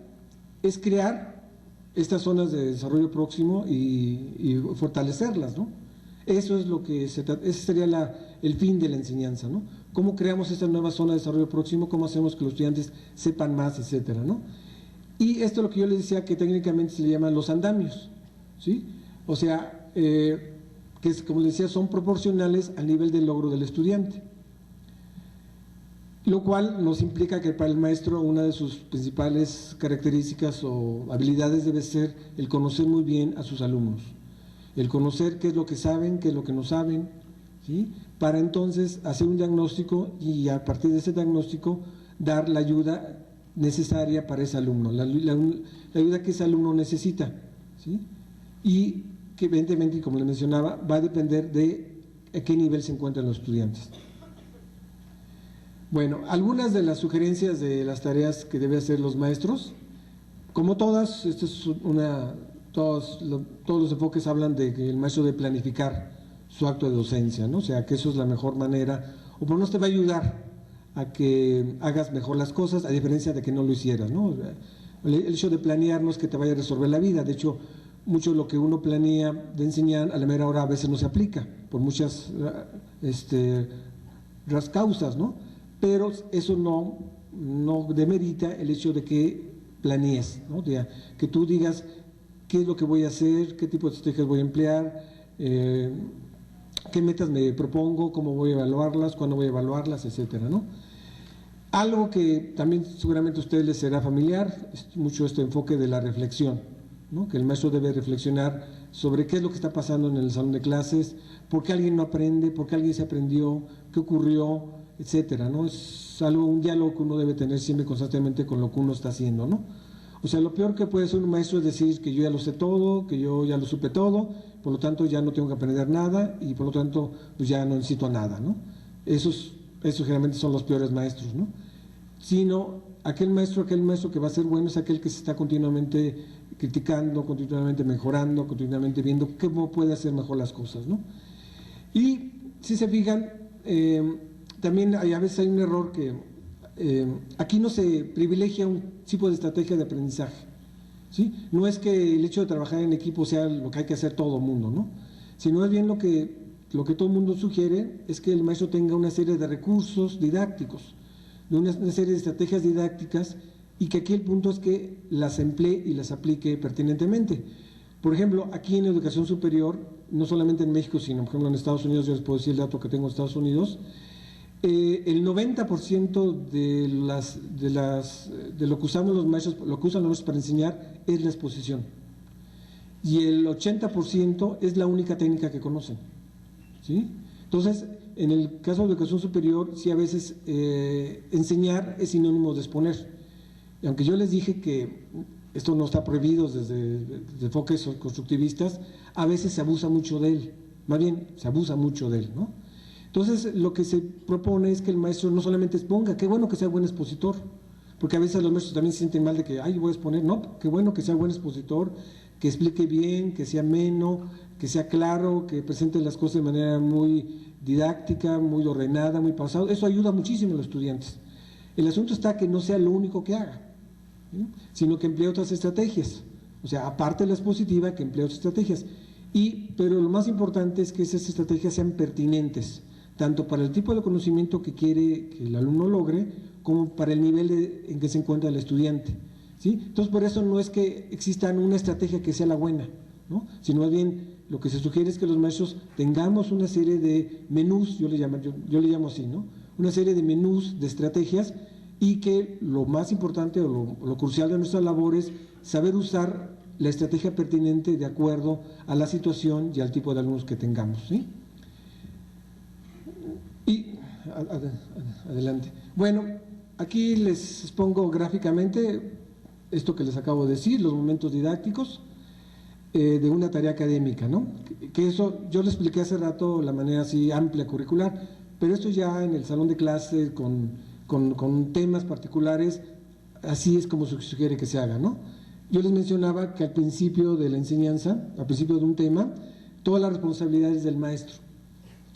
es crear estas zonas de desarrollo próximo y fortalecerlas, ¿no? Eso es lo que ese sería el fin de la enseñanza, ¿no? ¿Cómo creamos estas nuevas zonas de desarrollo próximo? ¿Cómo hacemos que los estudiantes sepan más, etcétera, ¿no? Y esto es lo que yo les decía que técnicamente se le llaman los andamios, ¿sí? O sea, que como les decía, son proporcionales al nivel del logro del estudiante. Lo cual nos implica que para el maestro una de sus principales características o habilidades debe ser el conocer muy bien a sus alumnos, el conocer qué es lo que saben, qué es lo que no saben, ¿sí?, para entonces hacer un diagnóstico y a partir de ese diagnóstico dar la ayuda necesaria para ese alumno, la ayuda que ese alumno necesita, ¿sí?, y que evidentemente, como les mencionaba, va a depender de a qué nivel se encuentran los estudiantes. Bueno, algunas de las sugerencias de las tareas que deben hacer los maestros, como todas, todos los enfoques hablan de que el maestro debe planificar su acto de docencia, ¿no? O sea, que eso es la mejor manera, o por lo menos te va a ayudar a que hagas mejor las cosas, a diferencia de que no lo hicieras, ¿no? El hecho de planear no es que te vaya a resolver la vida, de hecho, mucho de lo que uno planea de enseñar a la mera hora a veces no se aplica, por muchas causas, ¿no? Pero eso no demerita el hecho de que planees, ¿no? Que tú digas qué es lo que voy a hacer, qué tipo de estrategias voy a emplear, qué metas me propongo, cómo voy a evaluarlas, cuándo voy a evaluarlas, etcétera, ¿no? Algo que también seguramente a ustedes les será familiar es mucho este enfoque de la reflexión, ¿no? Que el maestro debe reflexionar sobre qué es lo que está pasando en el salón de clases, por qué alguien no aprende, por qué alguien se aprendió, qué ocurrió, etcétera, ¿no? Es un diálogo que uno debe tener siempre constantemente con lo que uno está haciendo, ¿no? O sea, lo peor que puede hacer un maestro es decir que yo ya lo sé todo, que yo ya lo supe todo, por lo tanto ya no tengo que aprender nada y por lo tanto pues ya no necesito nada, ¿no? Eso es esos generalmente son los peores maestros, ¿no? Sino aquel maestro que va a ser bueno es aquel que se está continuamente criticando, continuamente mejorando, continuamente viendo cómo puede hacer mejor las cosas, ¿no? Y si se fijan, también a veces hay un error que aquí no se privilegia un tipo de estrategia de aprendizaje, ¿sí? No es que el hecho de trabajar en equipo sea lo que hay que hacer todo el mundo, ¿no? Sino es bien lo que todo el mundo sugiere es que el maestro tenga una serie de recursos didácticos, de una serie de estrategias didácticas, y que aquí el punto es que las emplee y las aplique pertinentemente. Por ejemplo, aquí en educación superior, no solamente en México, sino por ejemplo en Estados Unidos, yo les puedo decir el dato que tengo en Estados Unidos, el 90% de lo que usamos los maestros, lo que usan los maestros para enseñar es la exposición. Y el 80% es la única técnica que conocen, ¿sí? Entonces, en el caso de educación superior, sí a veces enseñar es sinónimo de exponer. Y aunque yo les dije que esto no está prohibido desde enfoques constructivistas, a veces se abusa mucho de él, más bien se abusa mucho de él, ¿no? Entonces, lo que se propone es que el maestro no solamente exponga, qué bueno que sea buen expositor, porque a veces los maestros también se sienten mal de que, ay, voy a exponer, no, qué bueno que sea buen expositor, que explique bien, que sea ameno, que sea claro, que presente las cosas de manera muy didáctica, muy ordenada, muy pausada. Eso ayuda muchísimo a los estudiantes. El asunto está que no sea lo único que haga, ¿sí? Sino que emplee otras estrategias, o sea, aparte de la expositiva, que emplee otras estrategias. Pero lo más importante es que esas estrategias sean pertinentes, tanto para el tipo de conocimiento que quiere que el alumno logre, como para el nivel en que se encuentra el estudiante, ¿sí? Entonces, por eso no es que exista una estrategia que sea la buena, ¿no? Sino más bien lo que se sugiere es que los maestros tengamos una serie de menús, yo le llamo así, ¿no? Una serie de menús de estrategias, y que lo más importante o lo crucial de nuestra labor es saber usar la estrategia pertinente de acuerdo a la situación y al tipo de alumnos que tengamos, ¿sí? Y adelante. Bueno, aquí les expongo gráficamente esto que les acabo de decir, los momentos didácticos de una tarea académica, ¿no? Que eso, yo les expliqué hace rato la manera así amplia curricular, pero esto ya en el salón de clase con temas particulares, así es como se sugiere que se haga, ¿no? Yo les mencionaba que al principio de la enseñanza, al principio de un tema, toda la responsabilidad es del maestro,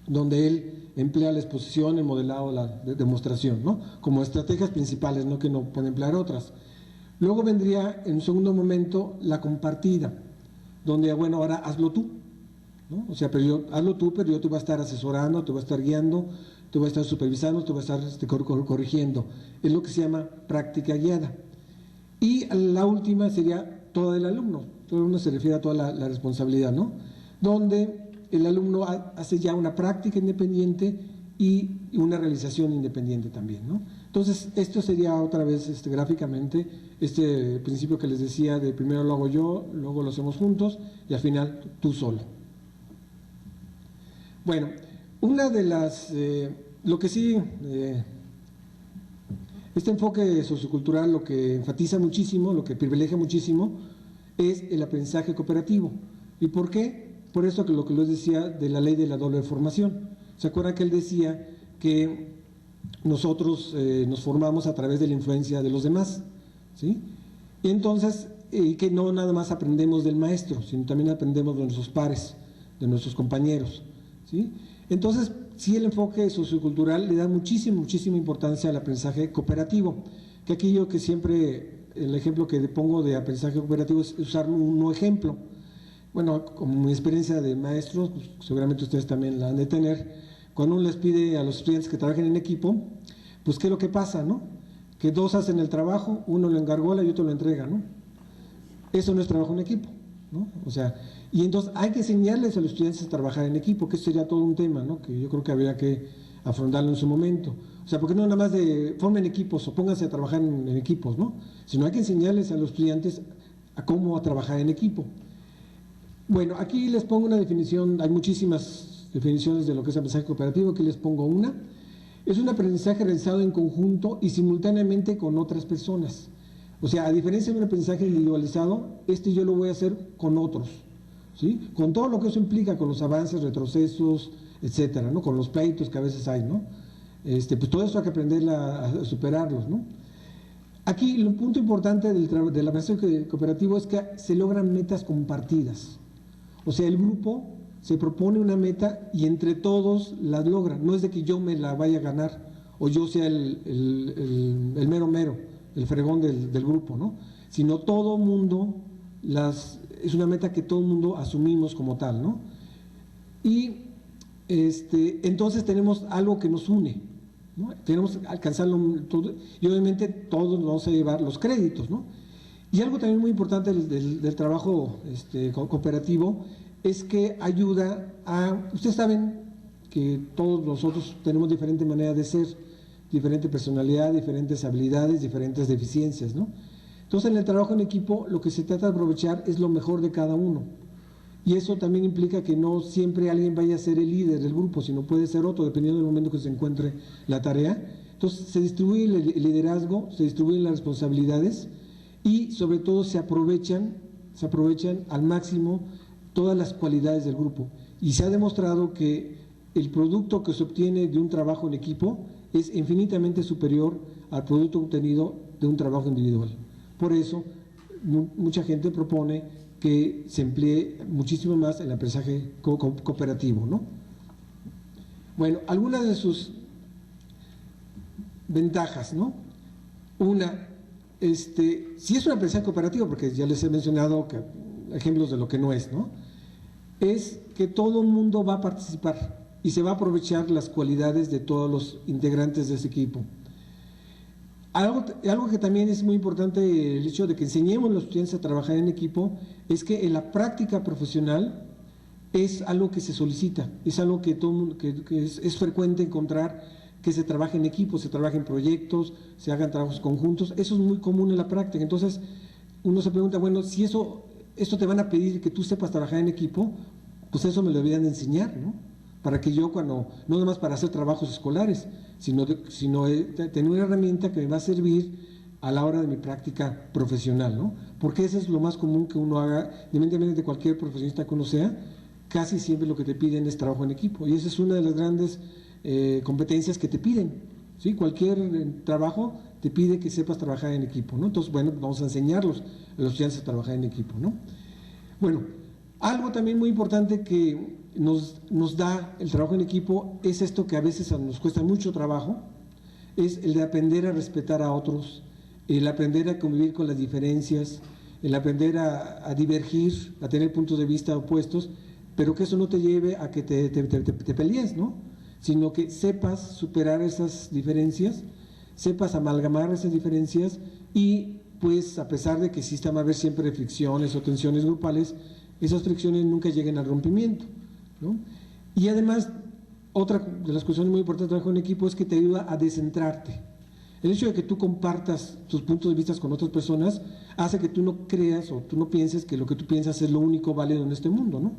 donde él emplea la exposición, el modelado, la demostración, ¿no? Como estrategias principales, no que no puede emplear otras. Luego vendría en un segundo momento la compartida, donde, bueno, ahora hazlo tú, ¿no? O sea, hazlo tú, pero yo te voy a estar asesorando, te voy a estar guiando, te voy a estar supervisando, te voy a estar corrigiendo. Es lo que se llama práctica guiada. Y la última sería toda del alumno. Todo el alumno se refiere a toda la responsabilidad, ¿no? Donde el alumno hace ya una práctica independiente y una realización independiente también, ¿no? Entonces, esto sería otra vez gráficamente este principio que les decía de primero lo hago yo, luego lo hacemos juntos y al final tú solo. Bueno, una de las, lo que sí, este enfoque sociocultural lo que enfatiza muchísimo, lo que privilegia muchísimo es el aprendizaje cooperativo. ¿Y por qué? Por eso que lo que les decía de la ley de la doble formación. ¿Se acuerdan que él decía que nosotros nos formamos a través de la influencia de los demás, ¿sí? Y entonces, que no nada más aprendemos del maestro, sino también aprendemos de nuestros pares, de nuestros compañeros, ¿sí? Entonces, sí, el enfoque sociocultural le da muchísima importancia al aprendizaje cooperativo, que aquí yo que siempre, el ejemplo que pongo de aprendizaje cooperativo es usar un no ejemplo. Bueno, como mi experiencia de maestro, pues, seguramente ustedes también la han de tener. Cuando uno les pide a los estudiantes que trabajen en equipo, pues ¿qué es lo que pasa, no? Que dos hacen el trabajo, uno lo engargola y otro lo entrega, ¿no? Eso no es trabajo en equipo, ¿no? O sea, y entonces hay que enseñarles a los estudiantes a trabajar en equipo, que eso sería todo un tema, ¿no? Que yo creo que habría que afrontarlo en su momento. O sea, porque no nada más de formen equipos o pónganse a trabajar en equipos, ¿no? Sino hay que enseñarles a los estudiantes a cómo a trabajar en equipo. Bueno, aquí les pongo una definición, hay muchísimas definiciones de lo que es aprendizaje cooperativo, aquí les pongo una. Es un aprendizaje realizado en conjunto y simultáneamente con otras personas. O sea, a diferencia de un aprendizaje individualizado, yo lo voy a hacer con otros, ¿sí? Con todo lo que eso implica, con los avances, retrocesos, etcétera, ¿no? Con los pleitos que a veces hay, ¿no? pues todo eso hay que aprender a superarlos, ¿no? Aquí el punto importante del aprendizaje cooperativo es que se logran metas compartidas. O sea, el grupo se propone una meta y entre todos las logran. No es de que yo me la vaya a ganar o yo sea el mero mero, el fregón del grupo, ¿no? Sino todo mundo, es una meta que todo el mundo asumimos como tal, ¿no? Y entonces tenemos algo que nos une, ¿no? Tenemos que alcanzarlo todo, y obviamente todos nos vamos a llevar los créditos, ¿no? Y algo también muy importante del trabajo cooperativo es que ayuda ustedes saben que todos nosotros tenemos diferente manera de ser, diferente personalidad, diferentes habilidades, diferentes deficiencias, ¿no? Entonces en el trabajo en equipo lo que se trata de aprovechar es lo mejor de cada uno. Y eso también implica que no siempre alguien vaya a ser el líder del grupo, sino puede ser otro, dependiendo del momento que se encuentre la tarea. Entonces se distribuye el liderazgo, se distribuyen las responsabilidades y sobre todo se aprovechan al máximo todas las cualidades del grupo. Y se ha demostrado que el producto que se obtiene de un trabajo en equipo es infinitamente superior al producto obtenido de un trabajo individual. Por eso mucha gente propone que se emplee muchísimo más el aprendizaje cooperativo, ¿no? Bueno, algunas de sus ventajas, ¿no? Una, si es un aprendizaje cooperativo, porque ya les he mencionado ejemplos de lo que no es, ¿no? Es que todo el mundo va a participar y se va a aprovechar las cualidades de todos los integrantes de ese equipo. Algo que también es muy importante, el hecho de que enseñemos a los estudiantes a trabajar en equipo, es que en la práctica profesional es algo que se solicita, es algo que es frecuente encontrar, que se trabaje en equipo, se trabaje en proyectos, se hagan trabajos conjuntos, eso es muy común en la práctica. Entonces uno se pregunta, bueno, si esto te van a pedir que tú sepas trabajar en equipo, pues eso me lo deberían de enseñar, ¿no? Para que yo no nada más para hacer trabajos escolares, sino tener una herramienta que me va a servir a la hora de mi práctica profesional, ¿no? Porque eso es lo más común que uno haga, independientemente de cualquier profesionista que uno sea, casi siempre lo que te piden es trabajo en equipo, y esa es una de las grandes competencias que te piden, ¿sí? Cualquier trabajo te pide que sepas trabajar en equipo, ¿no? Entonces, bueno, vamos a enseñarlos a los estudiantes a trabajar en equipo, ¿no? Bueno, algo también muy importante que nos da el trabajo en equipo es esto que a veces nos cuesta mucho trabajo, es el de aprender a respetar a otros, el aprender a convivir con las diferencias, el aprender a divergir, a tener puntos de vista opuestos, pero que eso no te lleve a que te pelees, ¿no? Sino que sepas superar esas diferencias, sepas amalgamar esas diferencias y pues a pesar de que exista va a haber siempre fricciones o tensiones grupales, esas fricciones nunca lleguen al rompimiento, ¿no? Y además, otra de las cuestiones muy importantes del trabajo en equipo es que te ayuda a descentrarte. El hecho de que tú compartas tus puntos de vista con otras personas hace que tú no creas o tú no pienses que lo que tú piensas es lo único válido en este mundo, ¿no?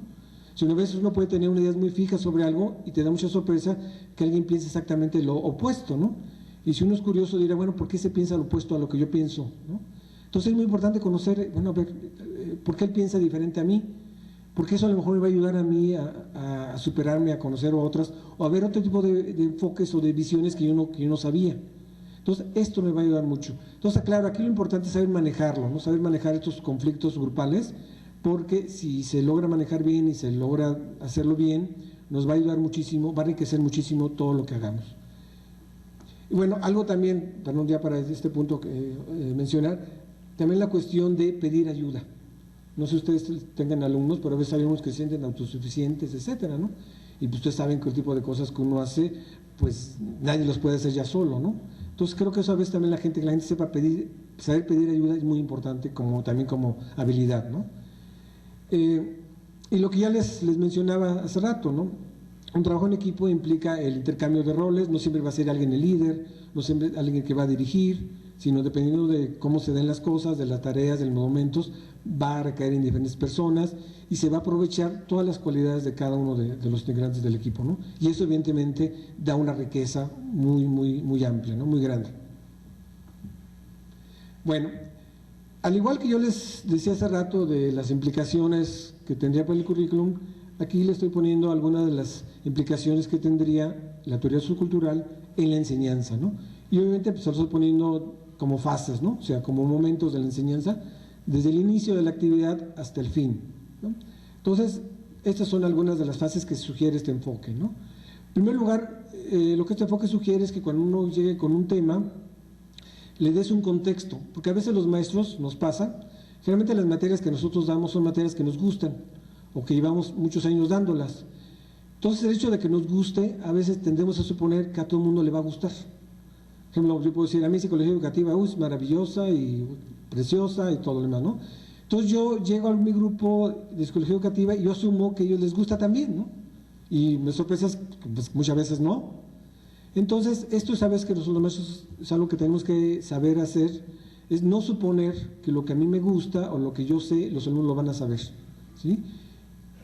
Si una vez uno puede tener una idea muy fija sobre algo y te da mucha sorpresa que alguien piense exactamente lo opuesto, ¿no? Y si uno es curioso dirá, bueno, ¿por qué se piensa lo opuesto a lo que yo pienso, ¿no? Entonces es muy importante conocer, bueno, a ver, ¿por qué él piensa diferente a mí? Porque eso a lo mejor me va a ayudar a mí a superarme, a conocer a otras, o a ver otro tipo de enfoques o de visiones que yo no sabía. Entonces, esto me va a ayudar mucho. Entonces, claro, aquí lo importante es saber manejarlo, ¿no? Saber manejar estos conflictos grupales, porque si se logra manejar bien y se logra hacerlo bien, nos va a ayudar muchísimo, va a enriquecer muchísimo todo lo que hagamos. Y bueno, algo también, perdón, ya para este punto mencionar, también la cuestión de pedir ayuda. No sé si ustedes tengan alumnos, pero a veces hay alumnos que se sienten autosuficientes, etcétera, ¿no? Y pues ustedes saben que el tipo de cosas que uno hace, pues nadie los puede hacer ya solo, ¿no? Entonces creo que eso a veces también la gente sepa saber pedir ayuda es muy importante, también como habilidad, ¿no? Y lo que ya les mencionaba hace rato, ¿no? Un trabajo en equipo implica el intercambio de roles, no siempre va a ser alguien el líder, no siempre alguien que va a dirigir, sino dependiendo de cómo se den las cosas, de las tareas, de los momentos, va a recaer en diferentes personas y se va a aprovechar todas las cualidades de cada uno de los integrantes del equipo, ¿no? Y eso evidentemente da una riqueza muy amplia, ¿no? Muy grande. Bueno, al igual que yo les decía hace rato de las implicaciones que tendría para el currículum, aquí le estoy poniendo algunas de las implicaciones que tendría la teoría sociocultural en la enseñanza, ¿no? Y obviamente pues, lo estoy poniendo como fases, ¿no? O sea, como momentos de la enseñanza, desde el inicio de la actividad hasta el fin, ¿no? Entonces, estas son algunas de las fases que sugiere este enfoque, ¿no? En primer lugar, lo que este enfoque sugiere es que cuando uno llegue con un tema, le des un contexto, porque a veces los maestros nos pasa, generalmente las materias que nosotros damos son materias que nos gustan, o que llevamos muchos años dándolas. Entonces, el hecho de que nos guste, a veces tendemos a suponer que a todo el mundo le va a gustar. Por ejemplo, yo puedo decir, a mí psicología educativa es maravillosa y preciosa y todo lo demás, ¿no? Entonces yo llego a mi grupo de psicología educativa y yo asumo que a ellos les gusta también, ¿no? Y me sorpresas, pues muchas veces no. Entonces, esto sabes que nosotros los maestros es algo que tenemos que saber hacer, es no suponer que lo que a mí me gusta o lo que yo sé, los alumnos lo van a saber, ¿sí?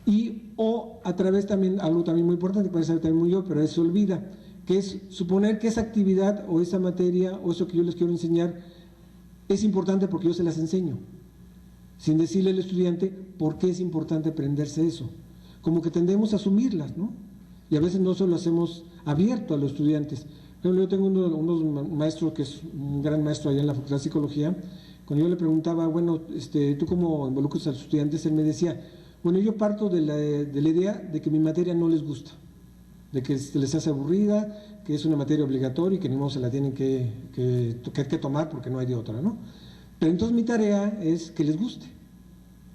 Y o a través también, algo también muy importante, que parece también muy yo, pero eso se olvida, que es suponer que esa actividad o esa materia o eso que yo les quiero enseñar es importante porque yo se las enseño, sin decirle al estudiante por qué es importante aprenderse eso. Como que tendemos a asumirlas, ¿no? Y a veces no se lo hacemos abierto a los estudiantes. Por ejemplo, yo tengo unos maestros que es un gran maestro allá en la Facultad de Psicología. Cuando yo le preguntaba, bueno, ¿tú cómo involucras a los estudiantes? Él me decía, bueno, yo parto de la idea de que mi materia no les gusta, de que se les hace aburrida, que es una materia obligatoria y que ni modo se la tienen que tomar porque no hay de otra, ¿no? Pero entonces mi tarea es que les guste.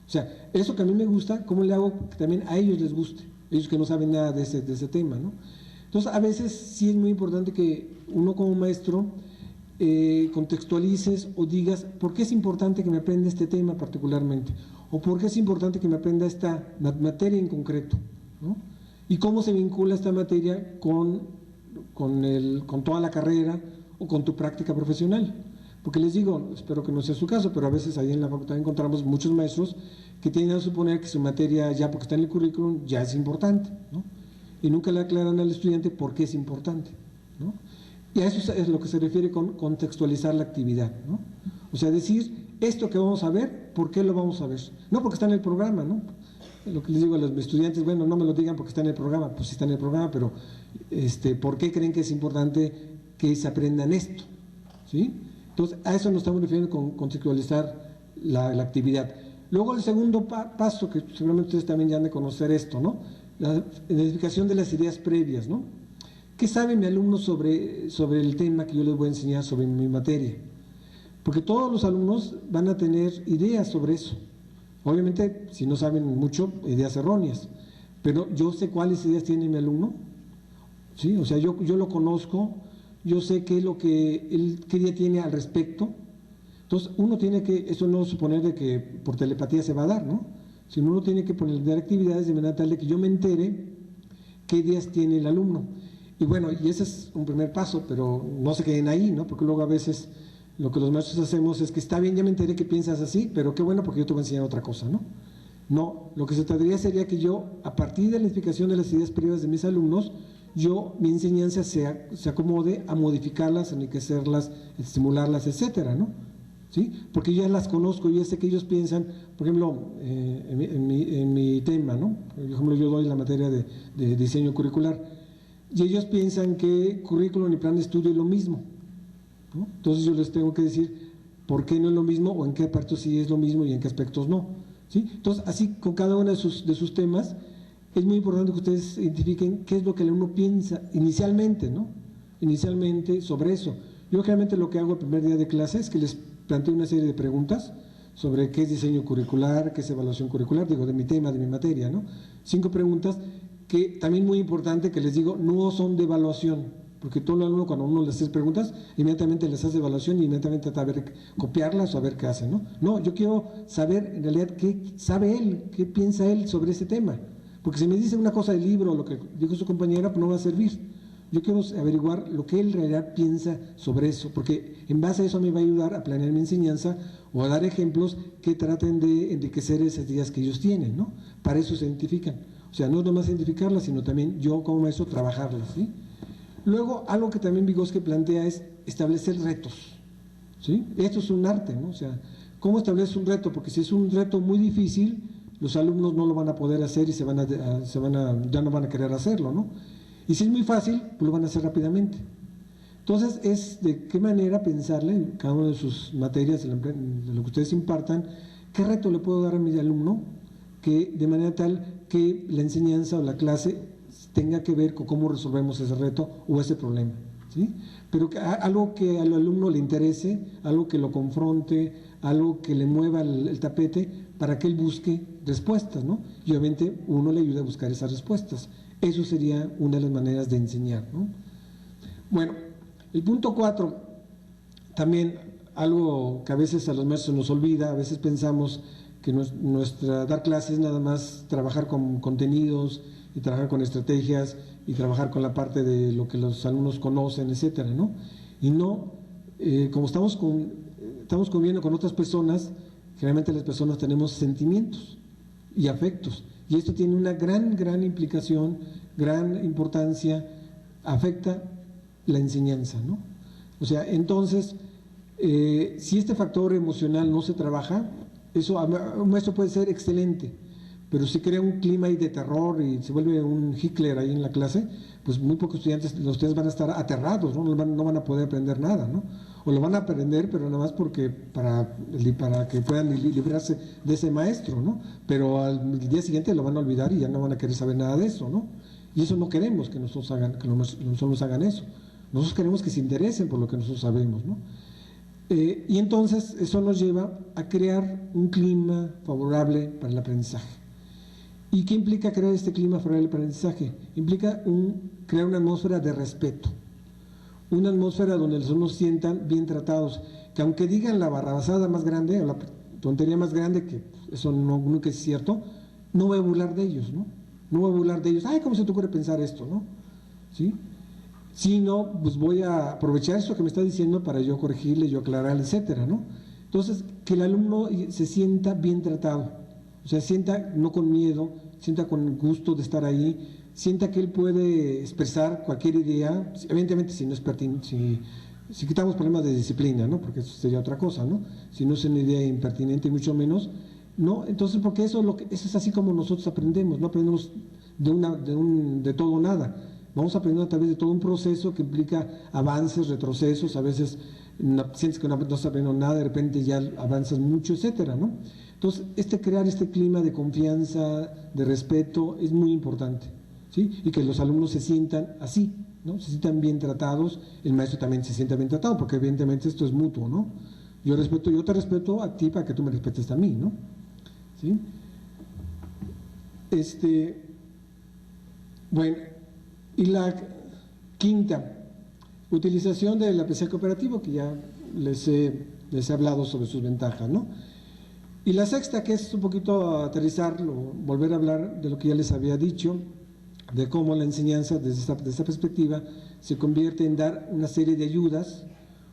O sea, eso que a mí me gusta, ¿cómo le hago que también a ellos les guste? Ellos que no saben nada de ese tema, ¿no? Entonces, a veces sí es muy importante que uno como maestro contextualices o digas por qué es importante que me aprenda este tema particularmente, o por qué es importante que me aprenda esta materia en concreto, ¿no? Y cómo se vincula esta materia con toda la carrera o con tu práctica profesional. Porque les digo, espero que no sea su caso, pero a veces ahí en la facultad encontramos muchos maestros que tienden a suponer que su materia, ya porque está en el currículum, ya es importante, ¿no? Y nunca le aclaran al estudiante por qué es importante, ¿no? Y a eso es lo que se refiere con contextualizar la actividad, ¿no? O sea, decir, esto que vamos a ver, ¿por qué lo vamos a ver? No porque está en el programa, ¿no? Lo que les digo a los estudiantes, bueno, no me lo digan porque está en el programa, pues sí está en el programa, pero ¿por qué creen que es importante que se aprendan esto? ¿Sí? Entonces, a eso nos estamos refiriendo con contextualizar la actividad. Luego, el segundo paso, que seguramente ustedes también ya han de conocer esto, ¿no? La identificación de las ideas previas, ¿no? ¿Qué sabe mi alumno sobre el tema que yo les voy a enseñar sobre mi materia? Porque todos los alumnos van a tener ideas sobre eso. Obviamente, si no saben mucho, ideas erróneas. Pero yo sé cuáles ideas tiene mi alumno, ¿sí? O sea, yo lo conozco, yo sé qué es lo que él, qué idea tiene al respecto. Entonces, uno tiene que, eso no suponer de que por telepatía se va a dar, ¿no? Sino uno tiene que poner actividades de manera tal de que yo me entere qué ideas tiene el alumno. Y bueno, y ese es un primer paso, pero no se queden ahí, ¿no? Porque luego a veces lo que los maestros hacemos es que está bien, ya me enteré que piensas así, pero qué bueno porque yo te voy a enseñar otra cosa, ¿no? No, lo que se trataría sería que yo, a partir de la explicación de las ideas previas de mis alumnos, mi enseñanza se acomode a modificarlas, enriquecerlas, estimularlas, etcétera, ¿no? ¿Sí? Porque yo ya las conozco, yo ya sé que ellos piensan, por ejemplo, en mi tema, ¿no? Por ejemplo, yo doy la materia de diseño curricular, y ellos piensan que currículum y plan de estudio es lo mismo, ¿no? Entonces yo les tengo que decir por qué no es lo mismo, o en qué aspectos sí es lo mismo y en qué aspectos no, ¿sí? Entonces, así con cada uno de sus temas, es muy importante que ustedes identifiquen qué es lo que el alumno piensa inicialmente, ¿no? Inicialmente sobre eso. Yo generalmente lo que hago el primer día de clase es que les planteo una serie de preguntas sobre qué es diseño curricular, qué es evaluación curricular, digo, de mi tema, de mi materia, ¿no? 5 preguntas que también muy importante que les digo, no son de evaluación, porque todo el alumno cuando uno les hace preguntas, inmediatamente les hace evaluación y inmediatamente trata de ver, copiarlas o a ver qué hacen, ¿no? No, yo quiero saber en realidad qué sabe él, qué piensa él sobre ese tema, porque si me dice una cosa del libro o lo que dijo su compañera, pues no va a servir. Yo quiero averiguar lo que él en realidad piensa sobre eso, porque en base a eso me va a ayudar a planear mi enseñanza o a dar ejemplos que traten de enriquecer esas ideas que ellos tienen, ¿no? Para eso se identifican. O sea, no es nomás identificarlas, sino también yo como maestro trabajarlas, ¿sí? Luego, algo que también Vygotsky plantea es establecer retos, ¿sí? Esto es un arte, ¿no? O sea, ¿cómo estableces un reto? Porque si es un reto muy difícil, los alumnos no lo van a poder hacer y ya no van a querer hacerlo, ¿no? Y si es muy fácil, pues lo van a hacer rápidamente. Entonces, es de qué manera pensarle en cada una de sus materias, de lo que ustedes impartan, qué reto le puedo dar a mi alumno, que de manera tal que la enseñanza o la clase tenga que ver con cómo resolvemos ese reto o ese problema, ¿sí? Pero algo que al alumno le interese, algo que lo confronte, algo que le mueva el tapete para que él busque respuestas, ¿no? Y obviamente uno le ayuda a buscar esas respuestas. Eso sería una de las maneras de enseñar, ¿no? Bueno, el punto 4, también algo que a veces a los maestros se nos olvida, a veces pensamos que dar clases es nada más trabajar con contenidos y trabajar con estrategias y trabajar con la parte de lo que los alumnos conocen, etcétera, ¿no? Y no, como estamos conviviendo con otras personas, generalmente las personas tenemos sentimientos y afectos, y esto tiene una gran implicación, gran importancia, afecta la enseñanza, ¿no? O sea, entonces, si este factor emocional no se trabaja, eso un maestro puede ser excelente, pero si crea un clima ahí de terror y se vuelve un Hitler ahí en la clase, pues muy pocos estudiantes, ustedes van a estar aterrados, ¿no? No van a poder aprender nada, ¿no? O lo van a aprender, pero nada más para que puedan librarse de ese maestro, ¿no? Pero al día siguiente lo van a olvidar y ya no van a querer saber nada de eso, ¿no? Y eso no queremos que nosotros hagan eso. Nosotros queremos que se interesen por lo que nosotros sabemos, ¿no? Y entonces eso nos lleva a crear un clima favorable para el aprendizaje. ¿Y qué implica crear este clima favorable para el aprendizaje? Implica crear una atmósfera de respeto, una atmósfera donde los alumnos se sientan bien tratados, que aunque digan la barrabasada más grande o la tontería más grande, que eso nunca es cierto, no voy a burlar de ellos, ¿no? No voy a burlar de ellos, ay, ¿cómo se te ocurre pensar esto, no? ¿Sí? Sino, pues voy a aprovechar eso que me está diciendo para yo corregirle, yo aclararle, etcétera, ¿no? Entonces, que el alumno se sienta bien tratado, o sea, sienta no con miedo, sienta con gusto de estar ahí, sienta que él puede expresar cualquier idea, evidentemente si no es pertinente, si quitamos problemas de disciplina, ¿no? Porque eso sería otra cosa, ¿no? Si no es una idea impertinente y mucho menos, ¿no? Entonces, porque eso es así como nosotros aprendemos, no aprendemos de todo o nada. Vamos aprendiendo a través de todo un proceso que implica avances, retrocesos, a veces sientes que no estás aprendiendo nada, de repente ya avanzas mucho, etcétera, ¿no? Entonces, crear este clima de confianza, de respeto, es muy importante, ¿sí? Y que los alumnos se sientan así, ¿no? Se sientan bien tratados, el maestro también se sienta bien tratado, porque evidentemente esto es mutuo, ¿no? Yo te respeto a ti para que tú me respetes a mí, ¿no? ¿Sí? Bueno, y la quinta, utilización del aprendizaje cooperativo, que ya les he hablado sobre sus ventajas, ¿no? Y la sexta, que es un poquito aterrizarlo, volver a hablar de lo que ya les había dicho, de cómo la enseñanza desde esta perspectiva se convierte en dar una serie de ayudas,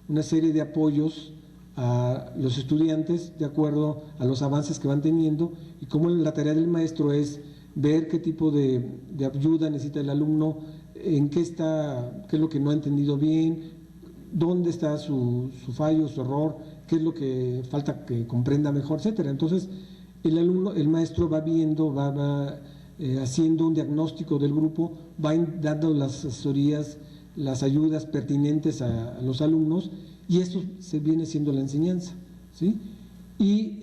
una serie de apoyos a los estudiantes de acuerdo a los avances que van teniendo, y cómo la tarea del maestro es ver qué tipo de ayuda necesita el alumno, en qué es lo que no ha entendido bien, dónde está su fallo, su error, qué es lo que falta que comprenda mejor, etcétera. Entonces, el maestro va viendo, va haciendo un diagnóstico del grupo, va dando las asesorías, las ayudas pertinentes a los alumnos, y esto se viene siendo la enseñanza, ¿sí? Y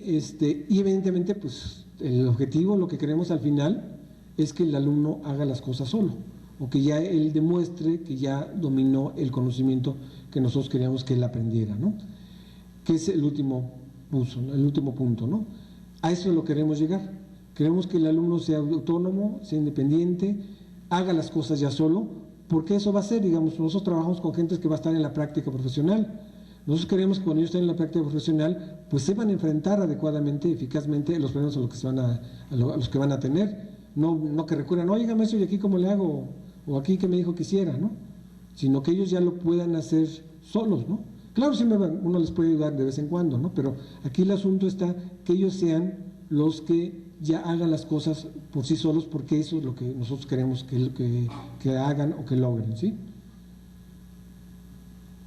evidentemente, pues, el objetivo, lo que queremos al final, es que el alumno haga las cosas solo, o que ya él demuestre que ya dominó el conocimiento que nosotros queríamos que él aprendiera, ¿no? Que es el último punto, ¿no? A eso lo queremos llegar. Queremos que el alumno sea autónomo, sea independiente, haga las cosas ya solo, porque eso va a ser, digamos, nosotros trabajamos con gente que va a estar en la práctica profesional. Nosotros queremos que cuando ellos estén en la práctica profesional, pues sepan enfrentar adecuadamente, eficazmente los problemas a los que van a tener. No que recurran, oiga maestro, ¿y aquí cómo le hago? O aquí que me dijo que hiciera, ¿no? Sino que ellos ya lo puedan hacer solos, ¿no? Claro, siempre uno les puede ayudar de vez en cuando, ¿no? Pero aquí el asunto está que ellos sean los que ya hagan las cosas por sí solos, porque eso es lo que nosotros queremos que hagan o que logren, ¿sí?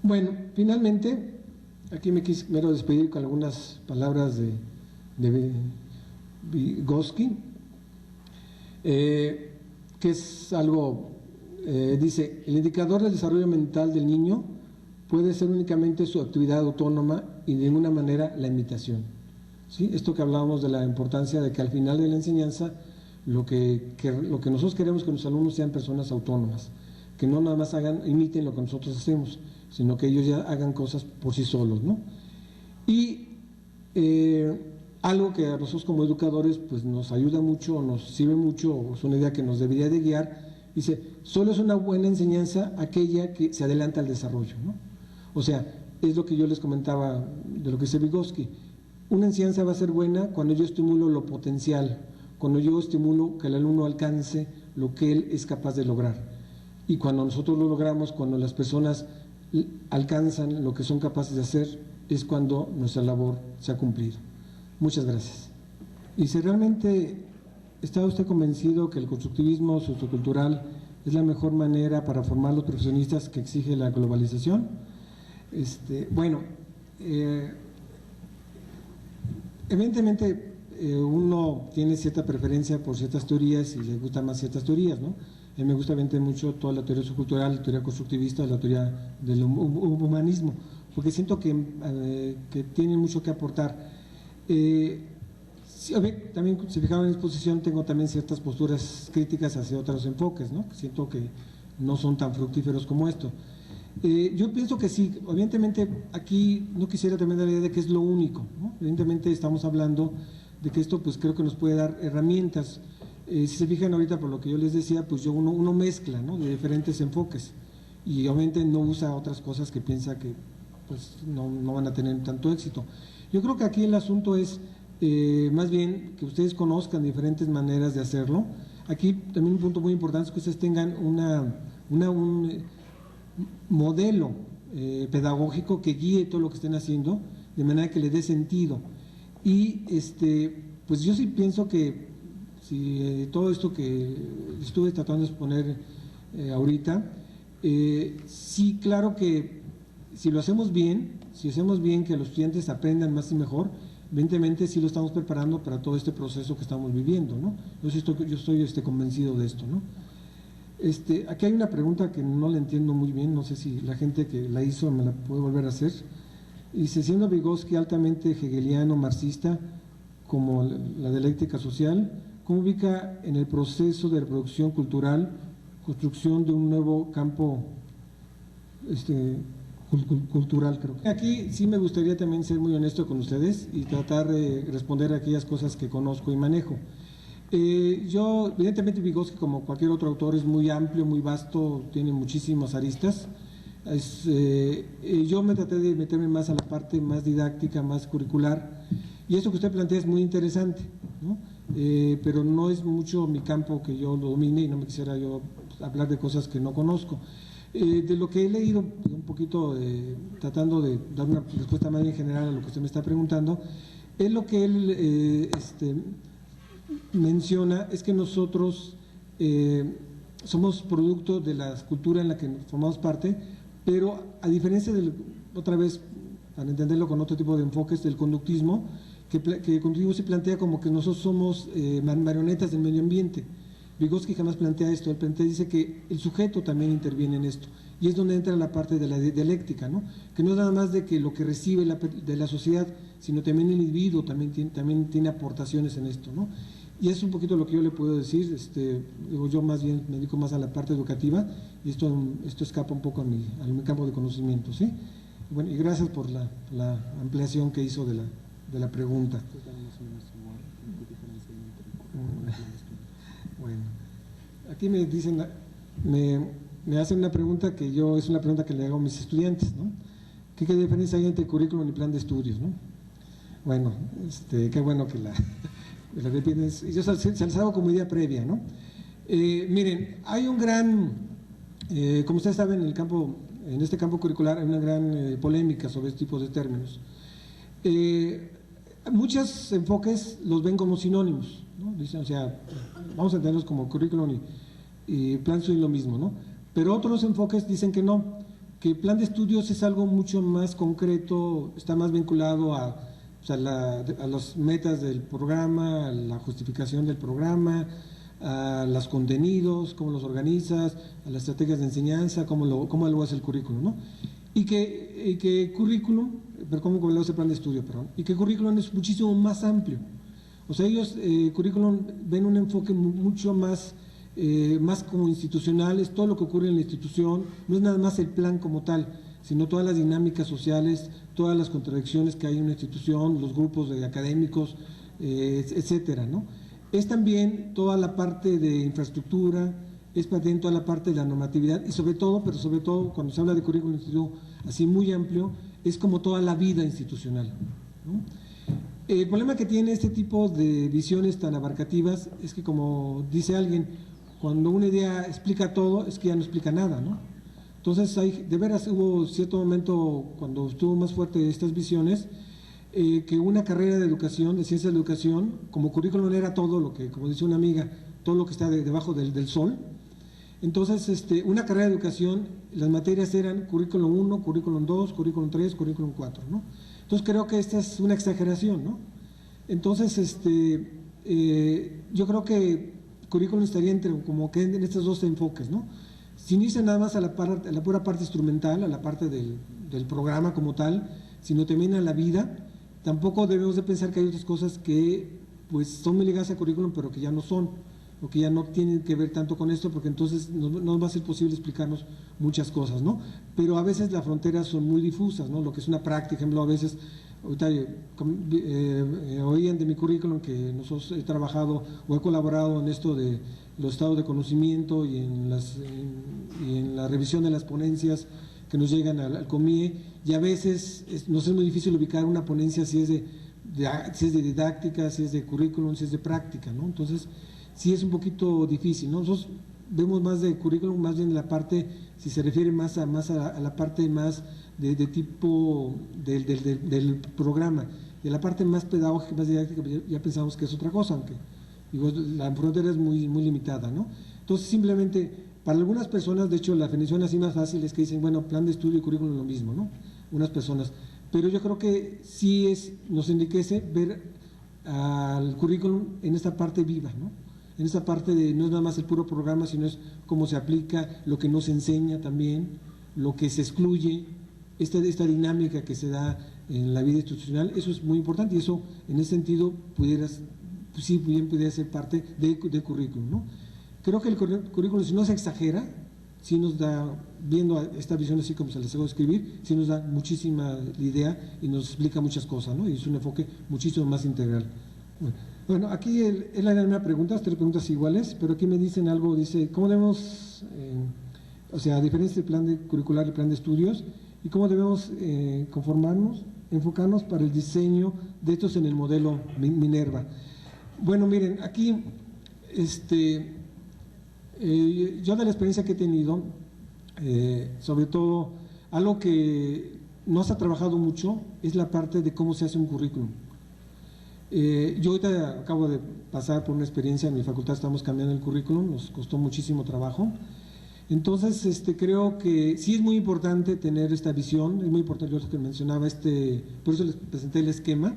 Bueno, finalmente, aquí me quiero despedir con algunas palabras Vygotsky, que es algo, dice, el indicador del desarrollo mental del niño puede ser únicamente su actividad autónoma y de ninguna manera la imitación. ¿Sí? Esto que hablábamos de la importancia de que al final de la enseñanza lo que nosotros queremos que los alumnos sean personas autónomas, que no nada más imiten lo que nosotros hacemos, sino que ellos ya hagan cosas por sí solos, ¿no? Y algo que a nosotros como educadores pues nos ayuda mucho, nos sirve mucho, es una idea que nos debería de guiar, dice, solo es una buena enseñanza aquella que se adelanta al desarrollo, ¿no? O sea, es lo que yo les comentaba de lo que dice Vygotsky, una enseñanza va a ser buena cuando yo estimulo lo potencial, cuando yo estimulo que el alumno alcance lo que él es capaz de lograr. Y cuando nosotros lo logramos, cuando las personas alcanzan lo que son capaces de hacer, es cuando nuestra labor se ha cumplido. Muchas gracias. Y si realmente está usted convencido que el constructivismo sociocultural es la mejor manera para formar los profesionistas que exige la globalización, evidentemente uno tiene cierta preferencia por ciertas teorías y le gustan más ciertas teorías, ¿no? A mí me gusta mucho toda la teoría sociocultural, la teoría constructivista, la teoría del humanismo, porque siento que tienen mucho que aportar. Sí, también, si fijaron en mi exposición, tengo también ciertas posturas críticas hacia otros enfoques, ¿no? Siento que no son tan fructíferos como esto. Yo pienso que sí, evidentemente aquí no quisiera también dar la idea de que es lo único, ¿no? Evidentemente estamos hablando de que esto pues creo que nos puede dar herramientas. Si se fijan ahorita por lo que yo les decía, pues uno mezcla, ¿no? De diferentes enfoques y obviamente no usa otras cosas que piensa que pues no van a tener tanto éxito. Yo creo que aquí el asunto es más bien que ustedes conozcan diferentes maneras de hacerlo. Aquí también un punto muy importante es que ustedes tengan un modelo pedagógico que guíe todo lo que estén haciendo, de manera que le dé sentido. Y pues yo sí pienso que si todo esto que estuve tratando de exponer ahorita, sí, claro que si lo hacemos bien, si hacemos bien que los estudiantes aprendan más y mejor, evidentemente sí lo estamos preparando para todo este proceso que estamos viviendo, ¿no? Yo estoy convencido de esto, ¿no? Aquí hay una pregunta que no la entiendo muy bien, no sé si la gente que la hizo me la puede volver a hacer. Dice, siendo Vygotsky altamente hegeliano, marxista, como la dialéctica social, ¿cómo ubica en el proceso de reproducción cultural, construcción de un nuevo campo cultural, creo? Aquí sí me gustaría también ser muy honesto con ustedes y tratar de responder a aquellas cosas que conozco y manejo. Yo, evidentemente, Vygotsky, como cualquier otro autor, es muy amplio, muy vasto, tiene muchísimas aristas. Yo me traté de meterme más a la parte más didáctica, más curricular, y esto que usted plantea es muy interesante, ¿no? Pero no es mucho mi campo que yo lo domine y no me quisiera yo hablar de cosas que no conozco. De lo que he leído, un poquito tratando de dar una respuesta más bien general a lo que usted me está preguntando, es lo que él menciona, es que nosotros somos producto de la cultura en la que formamos parte, pero a diferencia del, otra vez, para entenderlo con otro tipo de enfoques, del conductismo, que el conductismo se plantea como que nosotros somos marionetas del medio ambiente. Vygotsky jamás plantea esto, él dice que el sujeto también interviene en esto, y es donde entra la parte de la dialéctica, ¿no? Que no es nada más de que lo que recibe de la sociedad, sino también el individuo también tiene aportaciones en esto, ¿no? Y es un poquito lo que yo le puedo decir, digo, yo más bien me dedico más a la parte educativa, y esto escapa un poco a mi campo de conocimiento, ¿sí? Bueno, y gracias por la ampliación que hizo de la pregunta. Bueno, aquí me dicen, me hacen una pregunta que es una pregunta que le hago a mis estudiantes, ¿no? ¿Qué diferencia hay entre currículum y plan de estudios, ¿no? Bueno, qué bueno que la repites, yo se las hago como idea previa, ¿no? Miren, hay un gran, como ustedes saben, en este campo curricular hay una gran polémica sobre este tipo de términos. Muchos enfoques los ven como sinónimos, ¿no? Dicen, o sea, vamos a entenderlos como currículum y plan de estudio lo mismo, ¿no? Pero otros enfoques dicen que no, que el plan de estudios es algo mucho más concreto, está más vinculado a o sea, a las metas del programa, a la justificación del programa, a los contenidos, cómo los organizas, a las estrategias de enseñanza, cómo evalúas el currículum, ¿no? Y que currículum, pero cómo evalúas el plan de estudio, perdón, y que currículum es muchísimo más amplio. O sea, ellos, currículum, ven un enfoque mucho más, más como institucional, es todo lo que ocurre en la institución, no es nada más el plan como tal, sino todas las dinámicas sociales, todas las contradicciones que hay en una institución, los grupos de académicos, etcétera, ¿no? Es también toda la parte de infraestructura, es también toda la parte de la normatividad y sobre todo, pero sobre todo cuando se habla de currículum así muy amplio, es como toda la vida institucional, ¿no? El problema que tiene este tipo de visiones tan abarcativas es que, como dice alguien, cuando una idea explica todo, es que ya no explica nada, ¿no? Entonces, de veras hubo cierto momento cuando estuvo más fuerte estas visiones, que una carrera de educación, de ciencia de educación, como currículum era todo lo que, como dice una amiga, todo lo que está debajo del sol. Entonces, una carrera de educación, las materias eran currículum 1, currículum 2, currículum 3, currículum 4, ¿no? Entonces creo que esta es una exageración, ¿no? Entonces, yo creo que currículum estaría como que en estos dos enfoques, ¿no? Sin irse nada más a la pura parte instrumental, a la parte del programa como tal, sino también a la vida. Tampoco debemos de pensar que hay otras cosas que pues son muy ligadas al currículum, pero que ya no son, o que ya no tienen que ver tanto con esto, porque entonces no va a ser posible explicarnos muchas cosas, ¿no? Pero a veces las fronteras son muy difusas, ¿no? Lo que es una práctica, ejemplo, a veces, ahorita oían de mi currículum que nosotros he trabajado o he colaborado en esto de los estados de conocimiento y en la revisión de las ponencias que nos llegan al COMIE, y a veces nos es muy difícil ubicar una ponencia si es de didáctica, si es de currículum, si es de práctica, ¿no? Entonces, sí es un poquito difícil, ¿no? Nosotros vemos más de currículum, más bien la parte, si se refiere más a la parte más de tipo del programa, de la parte más pedagógica, más didáctica, ya pensamos que es otra cosa, aunque digo, la frontera es muy, muy limitada, ¿no? Entonces, simplemente, para algunas personas, de hecho, la definición así más fácil es que dicen, bueno, plan de estudio y currículum es lo mismo, ¿no? Unas personas. Pero yo creo que sí nos enriquece ver al currículum en esta parte viva, ¿no? En esta parte de no es nada más el puro programa, sino es cómo se aplica, lo que no se enseña también, lo que se excluye, esta dinámica que se da en la vida institucional, eso es muy importante y eso, en ese sentido, pudiera ser parte del currículum, ¿no? Creo que el currículum, si no se exagera, sí nos da, viendo esta visión así como se les hago escribir, sí nos da muchísima idea y nos explica muchas cosas, ¿no? Y es un enfoque muchísimo más integral. Bueno, aquí es la misma pregunta, 3 preguntas iguales, pero aquí me dicen algo, dice, ¿cómo debemos, o sea, a diferencia del plan curricular y el plan de estudios, y cómo debemos enfocarnos para el diseño de estos en el modelo Minerva? Bueno, miren, aquí, yo de la experiencia que he tenido, sobre todo, algo que no se ha trabajado mucho es la parte de cómo se hace un currículum. Yo ahorita acabo de pasar por una experiencia, en mi facultad estamos cambiando el currículum, nos costó muchísimo trabajo. Entonces, creo que sí es muy importante tener esta visión, es muy importante lo que mencionaba, por eso les presenté el esquema.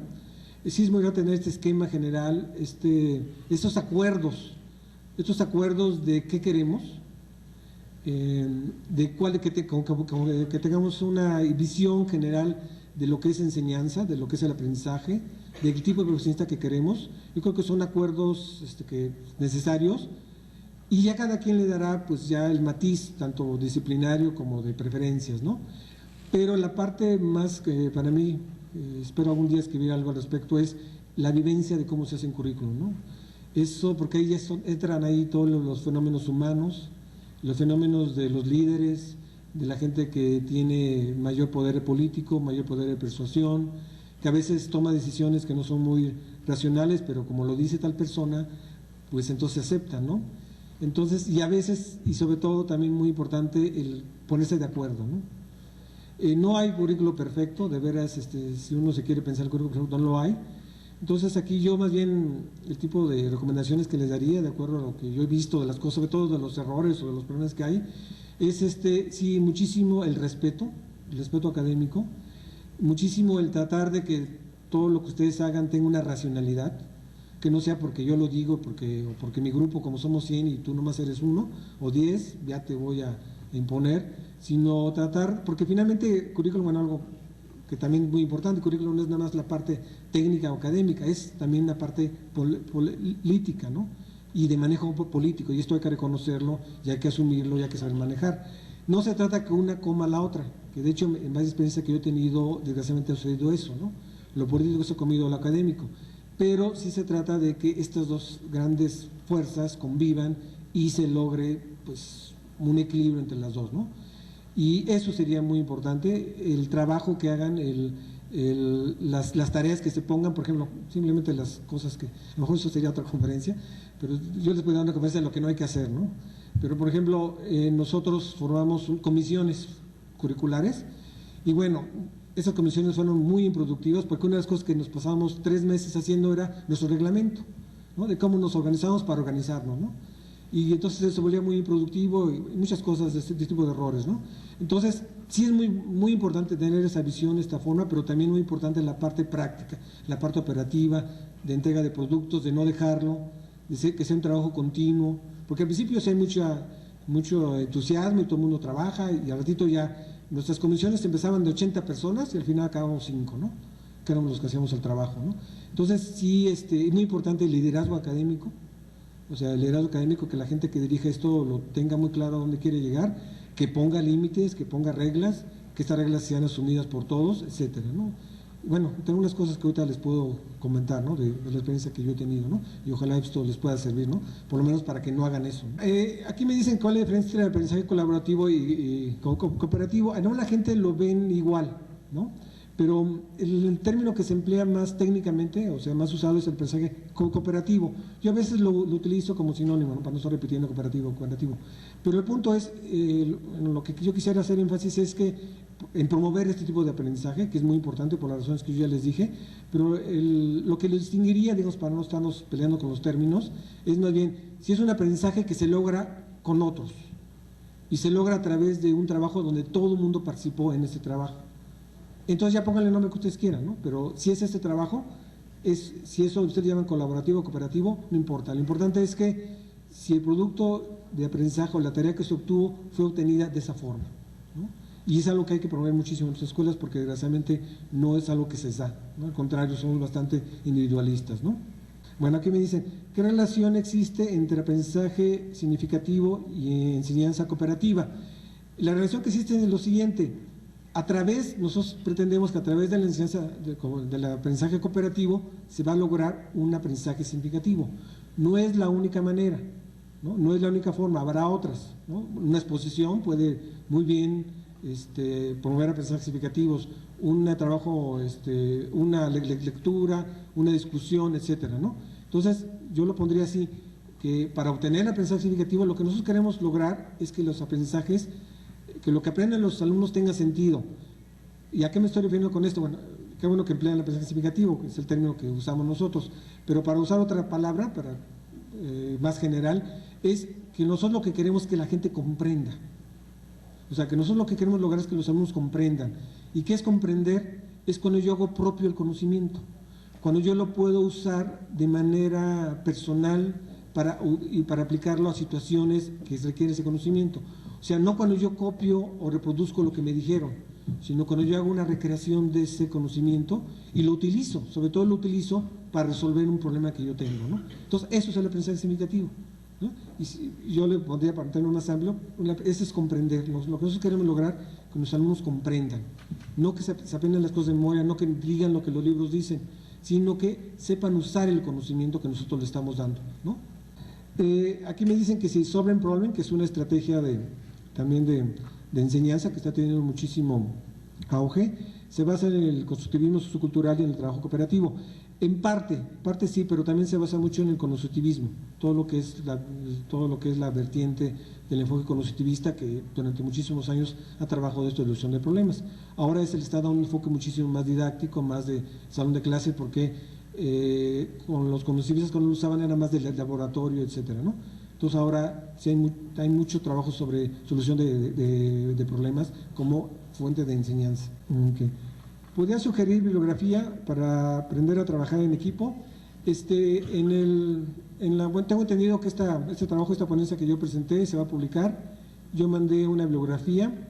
Sí es muy importante tener este esquema general, estos acuerdos de qué queremos, que tengamos una visión general de lo que es enseñanza, de lo que es el aprendizaje, del tipo de profesionista que queremos. Yo creo que son acuerdos necesarios y ya cada quien le dará pues ya el matiz, tanto disciplinario como de preferencias, ¿no? Pero la parte más que para mí, espero algún día escribir algo al respecto, es la vivencia de cómo se hace un currículum, ¿no? Eso, porque ahí entran ahí todos los fenómenos humanos, los fenómenos de los líderes, de la gente que tiene mayor poder político, mayor poder de persuasión, que a veces toma decisiones que no son muy racionales, pero como lo dice tal persona, pues entonces se aceptan, ¿no? Entonces, y a veces, y sobre todo también muy importante, el ponerse de acuerdo, ¿no? No hay currículo perfecto, de veras, si uno se quiere pensar el currículo perfecto, no lo hay. Entonces aquí yo más bien el tipo de recomendaciones que les daría, de acuerdo a lo que yo he visto de las cosas, sobre todo de los errores o de los problemas que hay, es sí, muchísimo el respeto académico, muchísimo el tratar de que todo lo que ustedes hagan tenga una racionalidad, que no sea porque yo lo digo, o porque mi grupo, como somos 100 y tú nomás eres 1 o 10, ya te voy a imponer, sino tratar, porque finalmente currículum, bueno, algo que también es muy importante, currículum no es nada más la parte técnica o académica, es también la parte política, ¿no? Y de manejo político, y esto hay que reconocerlo, y hay que asumirlo, y hay que saber manejar. No se trata que una coma la otra, que de hecho en base a experiencia que yo he tenido, desgraciadamente ha sucedido eso, ¿no? Lo político se ha comido lo académico, pero sí se trata de que estas dos grandes fuerzas convivan y se logre pues un equilibrio entre las dos, ¿no? Y eso sería muy importante, el trabajo que hagan, las tareas que se pongan, por ejemplo, simplemente las cosas que, a lo mejor eso sería otra conferencia, pero yo les voy a dar una conferencia de lo que no hay que hacer, ¿no? Pero por ejemplo, nosotros formamos comisiones curriculares y bueno, esas comisiones fueron muy improductivas porque una de las cosas que nos pasábamos 3 meses haciendo era nuestro reglamento, ¿no? De cómo nos organizamos para organizarnos, ¿no? Y entonces eso se volvía muy improductivo y muchas cosas de este tipo de errores, ¿no? Entonces, sí es muy importante tener esa visión, esta forma, pero también muy importante la parte práctica, la parte operativa, de entrega de productos, de no dejarlo, que sea un trabajo continuo, porque al principio sí hay mucho entusiasmo y todo el mundo trabaja y al ratito ya nuestras comisiones empezaban de 80 personas y al final acabamos 5, ¿no? Que éramos los que hacíamos el trabajo, ¿no? Entonces, sí, es muy importante el liderazgo académico. O sea, el liderazgo académico, que la gente que dirige esto lo tenga muy claro a dónde quiere llegar, que ponga límites, que ponga reglas, que estas reglas sean asumidas por todos, etcétera, ¿no? Bueno, tengo unas cosas que ahorita les puedo comentar, ¿no? De la experiencia que yo he tenido, ¿no? Y ojalá esto les pueda servir, ¿no? Por lo menos para que no hagan eso, ¿no? Aquí me dicen cuál es la diferencia entre el aprendizaje colaborativo y cooperativo. No, la gente lo ven igual, ¿no? Pero el término que se emplea más técnicamente, o sea, más usado es el aprendizaje cooperativo. Yo a veces lo utilizo como sinónimo, ¿no? Para no estar repitiendo cooperativo. Pero el punto es, lo que yo quisiera hacer énfasis es que en promover este tipo de aprendizaje, que es muy importante por las razones que yo ya les dije, pero lo que lo distinguiría, digamos, para no estarnos peleando con los términos, es más bien, si es un aprendizaje que se logra con otros, y se logra a través de un trabajo donde todo el mundo participó en ese trabajo. Entonces ya pónganle el nombre que ustedes quieran, ¿no? Pero si es este trabajo, si eso ustedes llaman colaborativo o cooperativo, no importa. Lo importante es que si el producto de aprendizaje o la tarea que se obtuvo fue obtenida de esa forma, ¿no? Y es algo que hay que promover muchísimo en nuestras escuelas porque desgraciadamente no es algo que se da, ¿no? Al contrario, somos bastante individualistas, ¿no? Bueno, aquí me dicen, ¿qué relación existe entre aprendizaje significativo y enseñanza cooperativa? La relación que existe es lo siguiente. Nosotros pretendemos que a través de la enseñanza, del aprendizaje cooperativo, se va a lograr un aprendizaje significativo. No es la única manera, ¿no? No es la única forma, habrá otras, ¿no? Una exposición puede muy bien promover aprendizajes significativos, un trabajo, una lectura, una discusión, etcétera, ¿no? Entonces, yo lo pondría así, que para obtener el aprendizaje significativo, lo que nosotros queremos lograr es que los aprendizajes, que lo que aprenden los alumnos tenga sentido. ¿Y a qué me estoy refiriendo con esto? Bueno, qué bueno que emplean el aprendizaje significativo, que es el término que usamos nosotros, pero para usar otra palabra, más general, es que nosotros lo que queremos es que la gente comprenda. O sea, que nosotros lo que queremos lograr es que los alumnos comprendan. ¿Y qué es comprender? Es cuando yo hago propio el conocimiento, cuando yo lo puedo usar de manera personal para aplicarlo a situaciones que requieren ese conocimiento. O sea, no cuando yo copio o reproduzco lo que me dijeron, sino cuando yo hago una recreación de ese conocimiento y lo utilizo, sobre todo lo utilizo para resolver un problema que yo tengo, ¿no? Entonces, eso es el aprendizaje significativo, ¿no? Y yo le pondría, para tener más amplio, ese es comprendernos. Lo que nosotros queremos lograr, que los alumnos comprendan, no que se aprendan las cosas de memoria, no que digan lo que los libros dicen, sino que sepan usar el conocimiento que nosotros le estamos dando, ¿no? Aquí me dicen que si Solving Problem, que es una estrategia también de enseñanza que está teniendo muchísimo auge, se basa en el constructivismo sociocultural y en el trabajo cooperativo. En parte sí, pero también se basa mucho en el cognitivismo, todo lo que es la vertiente del enfoque cognitivista que durante muchísimos años ha trabajado de esto de solución de problemas. Ahora se le está dando un enfoque muchísimo más didáctico, más de salón de clase, porque con los cognitivistas cuando lo usaban era más del laboratorio, etcétera, ¿no? Entonces ahora sí hay mucho trabajo sobre solución de problemas como fuente de enseñanza. Okay. Podría sugerir bibliografía para aprender a trabajar en equipo. Tengo entendido que este trabajo, esta ponencia que yo presenté, se va a publicar. Yo mandé una bibliografía.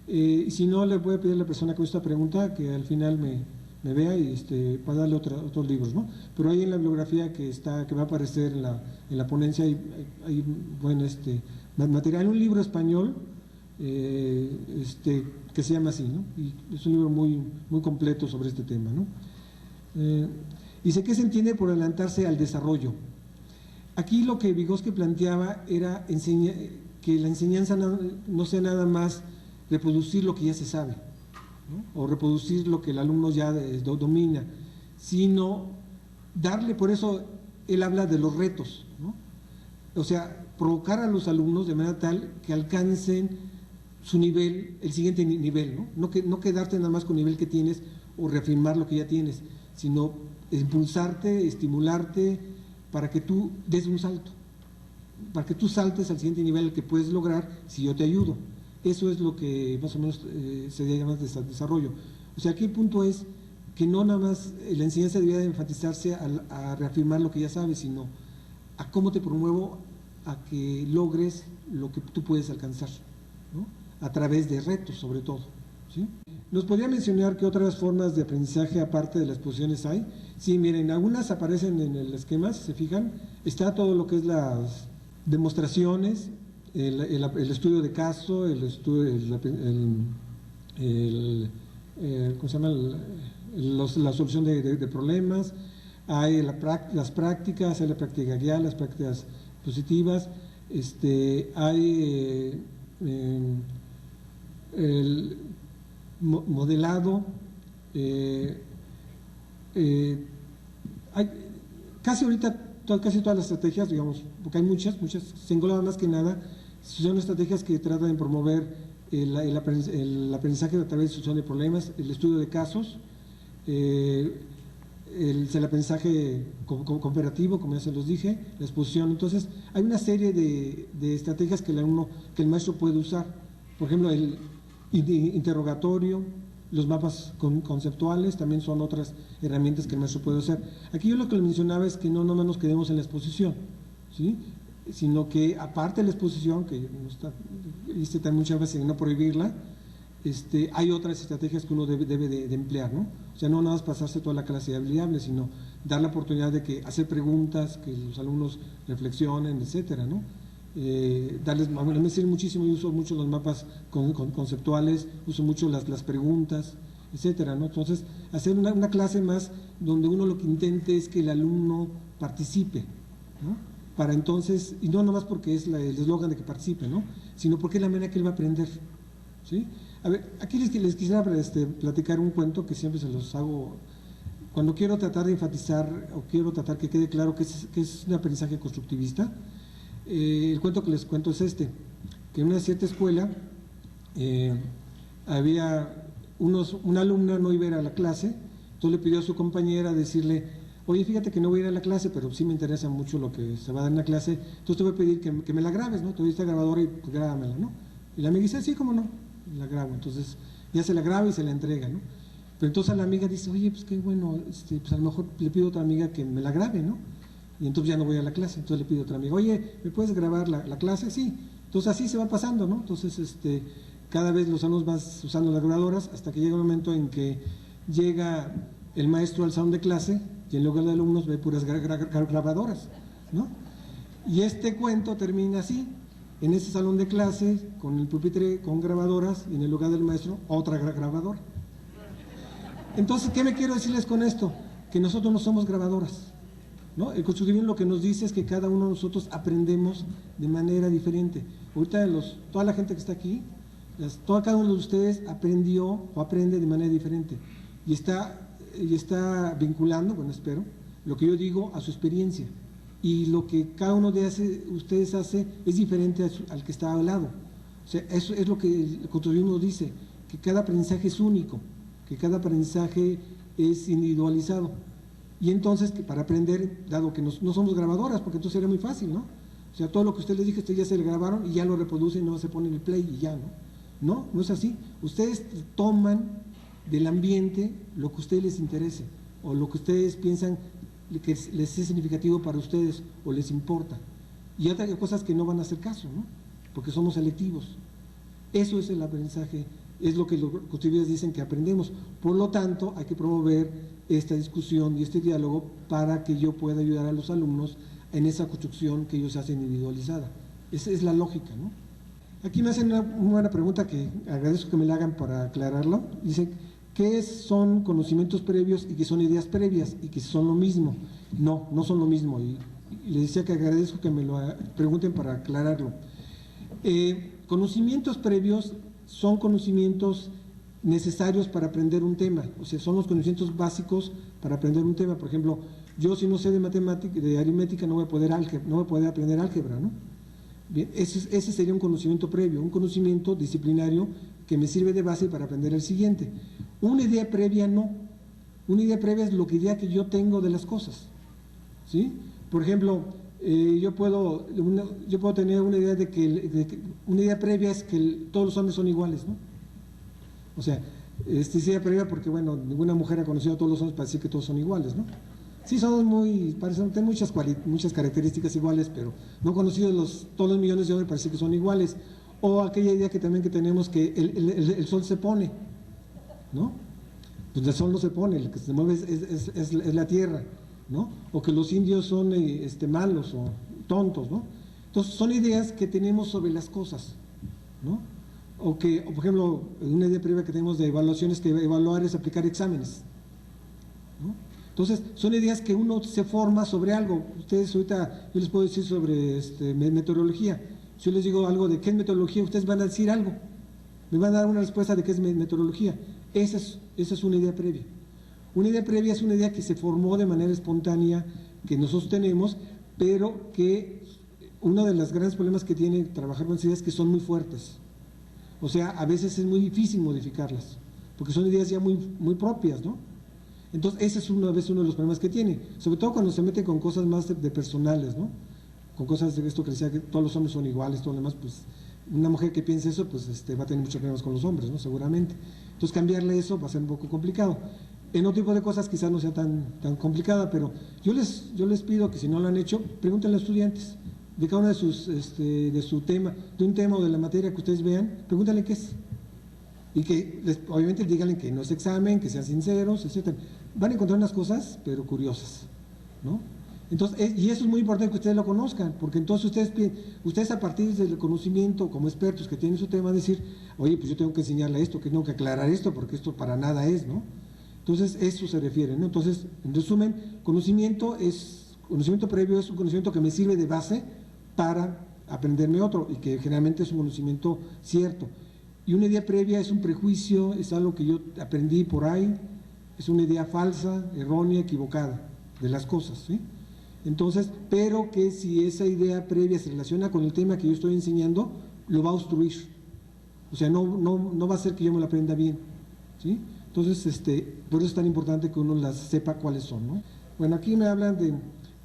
Y si no, le voy a pedir a la persona que hizo esta pregunta que al final me vea y para darle otros libros, ¿no? Pero ahí en la bibliografía que va a aparecer en la ponencia hay buen material, un libro español que se llama así, ¿no? Y es un libro muy, muy completo sobre este tema, ¿no? Dice, ¿qué se entiende por adelantarse al desarrollo? Aquí lo que Vygotsky planteaba era que la enseñanza no sea nada más reproducir lo que ya se sabe, ¿no? O reproducir lo que el alumno ya domina, sino darle, por eso él habla de los retos, ¿no? O sea, provocar a los alumnos de manera tal que alcancen su nivel, el siguiente nivel, ¿no? No quedarte nada más con el nivel que tienes o reafirmar lo que ya tienes, sino impulsarte, estimularte para que tú des un salto, para que tú saltes al siguiente nivel que puedes lograr si yo te ayudo. Eso es lo que más o menos se llama desarrollo. O sea, aquí el punto es que no nada más la enseñanza debería enfatizarse a reafirmar lo que ya sabes, sino a cómo te promuevo a que logres lo que tú puedes alcanzar, ¿no? A través de retos, sobre todo, ¿sí? ¿Nos podría mencionar qué otras formas de aprendizaje aparte de las exposiciones hay? Sí, miren, algunas aparecen en el esquema, si se fijan. Está todo lo que es las demostraciones, el estudio de caso, ¿cómo se llama? La solución de problemas, hay las prácticas, hay la práctica guiada, las prácticas positivas, hay el modelado, hay casi ahorita casi todas las estrategias, digamos, porque hay muchas, se engloban más que nada, son estrategias que tratan de promover el aprendizaje a través de solución de problemas, el estudio de casos, el aprendizaje cooperativo, como ya se los dije, la exposición. Entonces, hay una serie de estrategias que el maestro puede usar. Por ejemplo, el interrogatorio, los mapas conceptuales también son otras herramientas que el maestro puede usar. Aquí yo lo que le mencionaba es que no nomás nos quedemos en la exposición, ¿sí? Sino que aparte de la exposición, que hice también muchas veces en no prohibirla, hay otras estrategias que uno debe de emplear, ¿no? O sea, no nada más pasarse toda la clase habilitable, sino dar la oportunidad de hacer preguntas, que los alumnos reflexionen, etcétera, ¿no? Me sirve muchísimo, yo uso mucho los mapas conceptuales, uso mucho las preguntas, etcétera, ¿no? Entonces, hacer una clase más donde uno lo que intente es que el alumno participe, ¿no? Para entonces, y no nomás porque es el eslogan de que participe, ¿no? Sino porque es la manera que él va a aprender, ¿sí? A ver, aquí les quisiera platicar un cuento que siempre se los hago cuando quiero tratar de enfatizar o quiero tratar que quede claro que es un aprendizaje constructivista. El cuento que les cuento es que en una cierta escuela había una alumna no iba a ir a la clase, entonces le pidió a su compañera decirle, oye, fíjate que no voy a ir a la clase, pero sí me interesa mucho lo que se va a dar en la clase, entonces te voy a pedir que me la grabes, ¿no? Te doy esta grabadora y pues grábamela, ¿no? Y la amiga dice, sí, cómo no, y la grabo, entonces ya se la graba y se la entrega, ¿no? Pero entonces la amiga dice, oye, pues qué bueno, pues a lo mejor le pido a otra amiga que me la grabe, ¿no? Y entonces ya no voy a la clase, entonces le pido a otra amiga, oye, ¿me puedes grabar la clase? Sí, entonces así se va pasando, ¿no? Entonces cada vez los alumnos van usando las grabadoras hasta que llega un momento en que llega el maestro al salón de clase y en lugar de alumnos ve puras grabadoras, ¿no? Y este cuento termina así, en ese salón de clase, con el pupitre con grabadoras y en el lugar del maestro otra grabadora. Entonces, ¿qué me quiero decirles con esto? Que nosotros no somos grabadoras, ¿no? El constructivismo lo que nos dice es que cada uno de nosotros aprendemos de manera diferente. Ahorita toda la gente que está aquí, cada uno de ustedes aprendió o aprende de manera diferente y está vinculando, bueno, espero, lo que yo digo a su experiencia, y lo que cada uno de ustedes hace es diferente al que está al lado. O sea, eso es lo que el constructivismo dice, que cada aprendizaje es único, que cada aprendizaje es individualizado. Y entonces, que para aprender, dado que no somos grabadoras, porque entonces sería muy fácil, ¿no? O sea, todo lo que usted les dije, ustedes ya se le grabaron y ya lo reproducen, no se ponen el play y ya, ¿no? No es así. Ustedes toman del ambiente lo que a ustedes les interese o lo que ustedes piensan que les es significativo para ustedes o les importa. Y otras cosas que no van a hacer caso, ¿no? Porque somos selectivos. Eso es el aprendizaje, es lo que los constructivistas dicen que aprendemos. Por lo tanto, hay que promover esta discusión y este diálogo para que yo pueda ayudar a los alumnos en esa construcción que ellos hacen individualizada. Esa es la lógica, ¿no? Aquí me hacen una buena pregunta que agradezco que me la hagan para aclararlo. Dicen, ¿qué son conocimientos previos y qué son ideas previas y que son lo mismo? No, no son lo mismo. Y les decía que agradezco que me lo pregunten para aclararlo. Conocimientos previos son conocimientos necesarios para aprender un tema, o sea, son los conocimientos básicos para aprender un tema. Por ejemplo, yo si no sé de matemática, de aritmética, no voy a poder aprender álgebra, ¿no? Bien, ese sería un conocimiento previo, un conocimiento disciplinario que me sirve de base para aprender el siguiente. Una idea previa no. Una idea previa es idea que yo tengo de las cosas, ¿sí? Por ejemplo, yo puedo tener una idea una idea previa es que todos los hombres son iguales, ¿no? O sea, esta idea previa porque, bueno, ninguna mujer ha conocido a todos los hombres para decir que todos son iguales, ¿no? Sí, tienen muchas características iguales, pero no he conocido todos los millones de hombres para decir que son iguales. O aquella idea que tenemos que el sol se pone, ¿no? Pues el sol no se pone, el que se mueve es la tierra, ¿no? O que los indios son malos o tontos, ¿no? Entonces son ideas que tenemos sobre las cosas, ¿no? O por ejemplo, una idea previa que tenemos de evaluaciones, que evaluar es aplicar exámenes, ¿no? Entonces son ideas que uno se forma sobre algo. Ustedes ahorita, yo les puedo decir sobre meteorología. Si yo les digo algo de qué es meteorología, ustedes van a decir algo, me van a dar una respuesta de qué es meteorología. Esa es una idea previa. Una idea previa es una idea que se formó de manera espontánea, que nosotros tenemos, pero que uno de los grandes problemas que tiene trabajar con esas ideas es que son muy fuertes. O sea, a veces es muy difícil modificarlas, porque son ideas ya muy, muy propias, ¿no? Entonces, ese es uno de los problemas que tiene, sobre todo cuando se meten con cosas más de personales, ¿no? Con cosas de esto que decía que todos los hombres son iguales, todo lo demás, pues una mujer que piense eso, pues va a tener muchos problemas con los hombres, ¿no? Seguramente. Entonces, cambiarle eso va a ser un poco complicado. En otro tipo de cosas quizás no sea tan complicada, pero yo les pido que si no lo han hecho, pregúntenle a los estudiantes de cada uno de su tema, de un tema o de la materia que ustedes vean, pregúntenle qué es. Y que obviamente díganle que no es examen, que sean sinceros, etc. Van a encontrar unas cosas, pero curiosas, ¿no? Entonces, y eso es muy importante que ustedes lo conozcan, porque entonces ustedes a partir del conocimiento, como expertos que tienen su tema, decir, oye, pues yo tengo que enseñarle esto, que tengo que aclarar esto, porque esto para nada es, ¿no? Entonces, eso se refiere, ¿no? Entonces, en resumen, conocimiento previo es un conocimiento que me sirve de base para aprenderme otro, y que generalmente es un conocimiento cierto. Y una idea previa es un prejuicio, es algo que yo aprendí por ahí, es una idea falsa, errónea, equivocada de las cosas, ¿sí? Entonces, pero que si esa idea previa se relaciona con el tema que yo estoy enseñando, lo va a obstruir. O sea, no va a hacer que yo me lo aprenda bien, ¿sí? Entonces, por eso es tan importante que uno las sepa cuáles son, ¿no? Bueno, aquí me hablan de,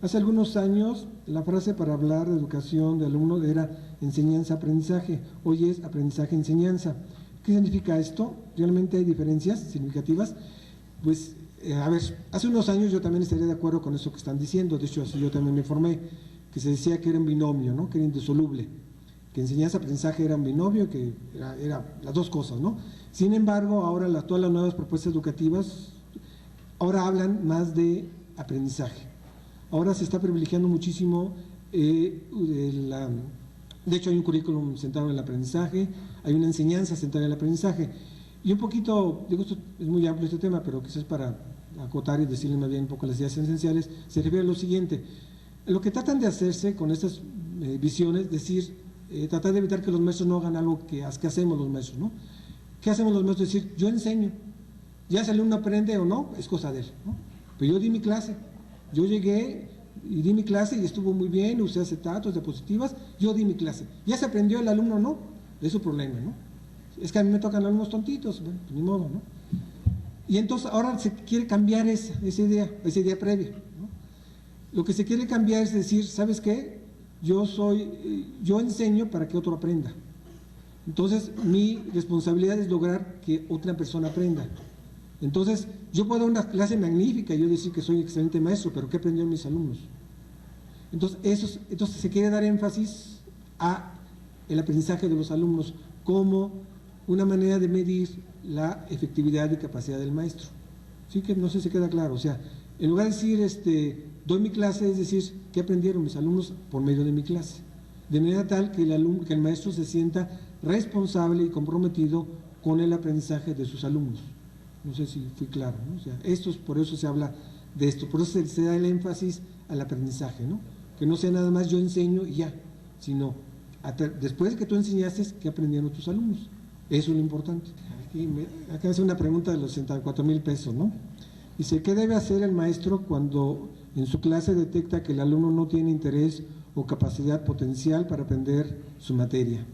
hace algunos años, la frase para hablar de educación de alumno era enseñanza-aprendizaje, hoy es aprendizaje-enseñanza. ¿Qué significa esto? ¿Realmente hay diferencias significativas? Pues, a ver, hace unos años yo también estaría de acuerdo con eso que están diciendo, de hecho así yo también me formé, que se decía que era un binomio, ¿no? Que era indisoluble, que enseñanza-aprendizaje era un binomio, que era las dos cosas, ¿no? Sin embargo, ahora todas las nuevas propuestas educativas ahora hablan más de aprendizaje. Ahora se está privilegiando muchísimo, de hecho hay un currículum centrado en el aprendizaje, hay una enseñanza centrada en el aprendizaje. Y un poquito, digo, esto es muy amplio este tema, pero quizás para acotar y decirles más bien un poco las ideas esenciales, se refiere a lo siguiente. Lo que tratan de hacerse con estas visiones, tratar de evitar que los maestros no hagan algo que hacemos los maestros, ¿no? ¿Qué hacemos los maestros? Decir, yo enseño, ya si el alumno aprende o no, es cosa de él, ¿no? Pero yo di mi clase, yo llegué y di mi clase y estuvo muy bien, usé acetatos, diapositivas, yo di mi clase. Ya se aprendió el alumno o no, es su problema, ¿no? Es que a mí me tocan alumnos tontitos, bueno, pues ni modo, ¿no? Y entonces ahora se quiere cambiar esa idea previa, ¿no? Lo que se quiere cambiar es decir, ¿sabes qué? Yo enseño para que otro aprenda. Entonces mi responsabilidad es lograr que otra persona aprenda. Entonces, yo puedo dar una clase magnífica y yo decir que soy excelente maestro, pero ¿qué aprendieron mis alumnos? Entonces, se quiere dar énfasis a el aprendizaje de los alumnos como una manera de medir la efectividad y capacidad del maestro. Sí, que no sé si queda claro. O sea, en lugar de decir, doy mi clase, es decir, ¿qué aprendieron mis alumnos por medio de mi clase? De manera tal que el maestro se sienta responsable y comprometido con el aprendizaje de sus alumnos. No sé si fui claro, ¿no? O sea, por eso se habla de esto, por eso se da el énfasis al aprendizaje, ¿no? Que no sea nada más yo enseño y ya, sino después de que tú enseñaste, ¿qué aprendieron tus alumnos? Eso es lo importante. Acá me hace una pregunta de los 64,000 pesos, ¿no? Dice, ¿qué debe hacer el maestro cuando en su clase detecta que el alumno no tiene interés o capacidad potencial para aprender su materia?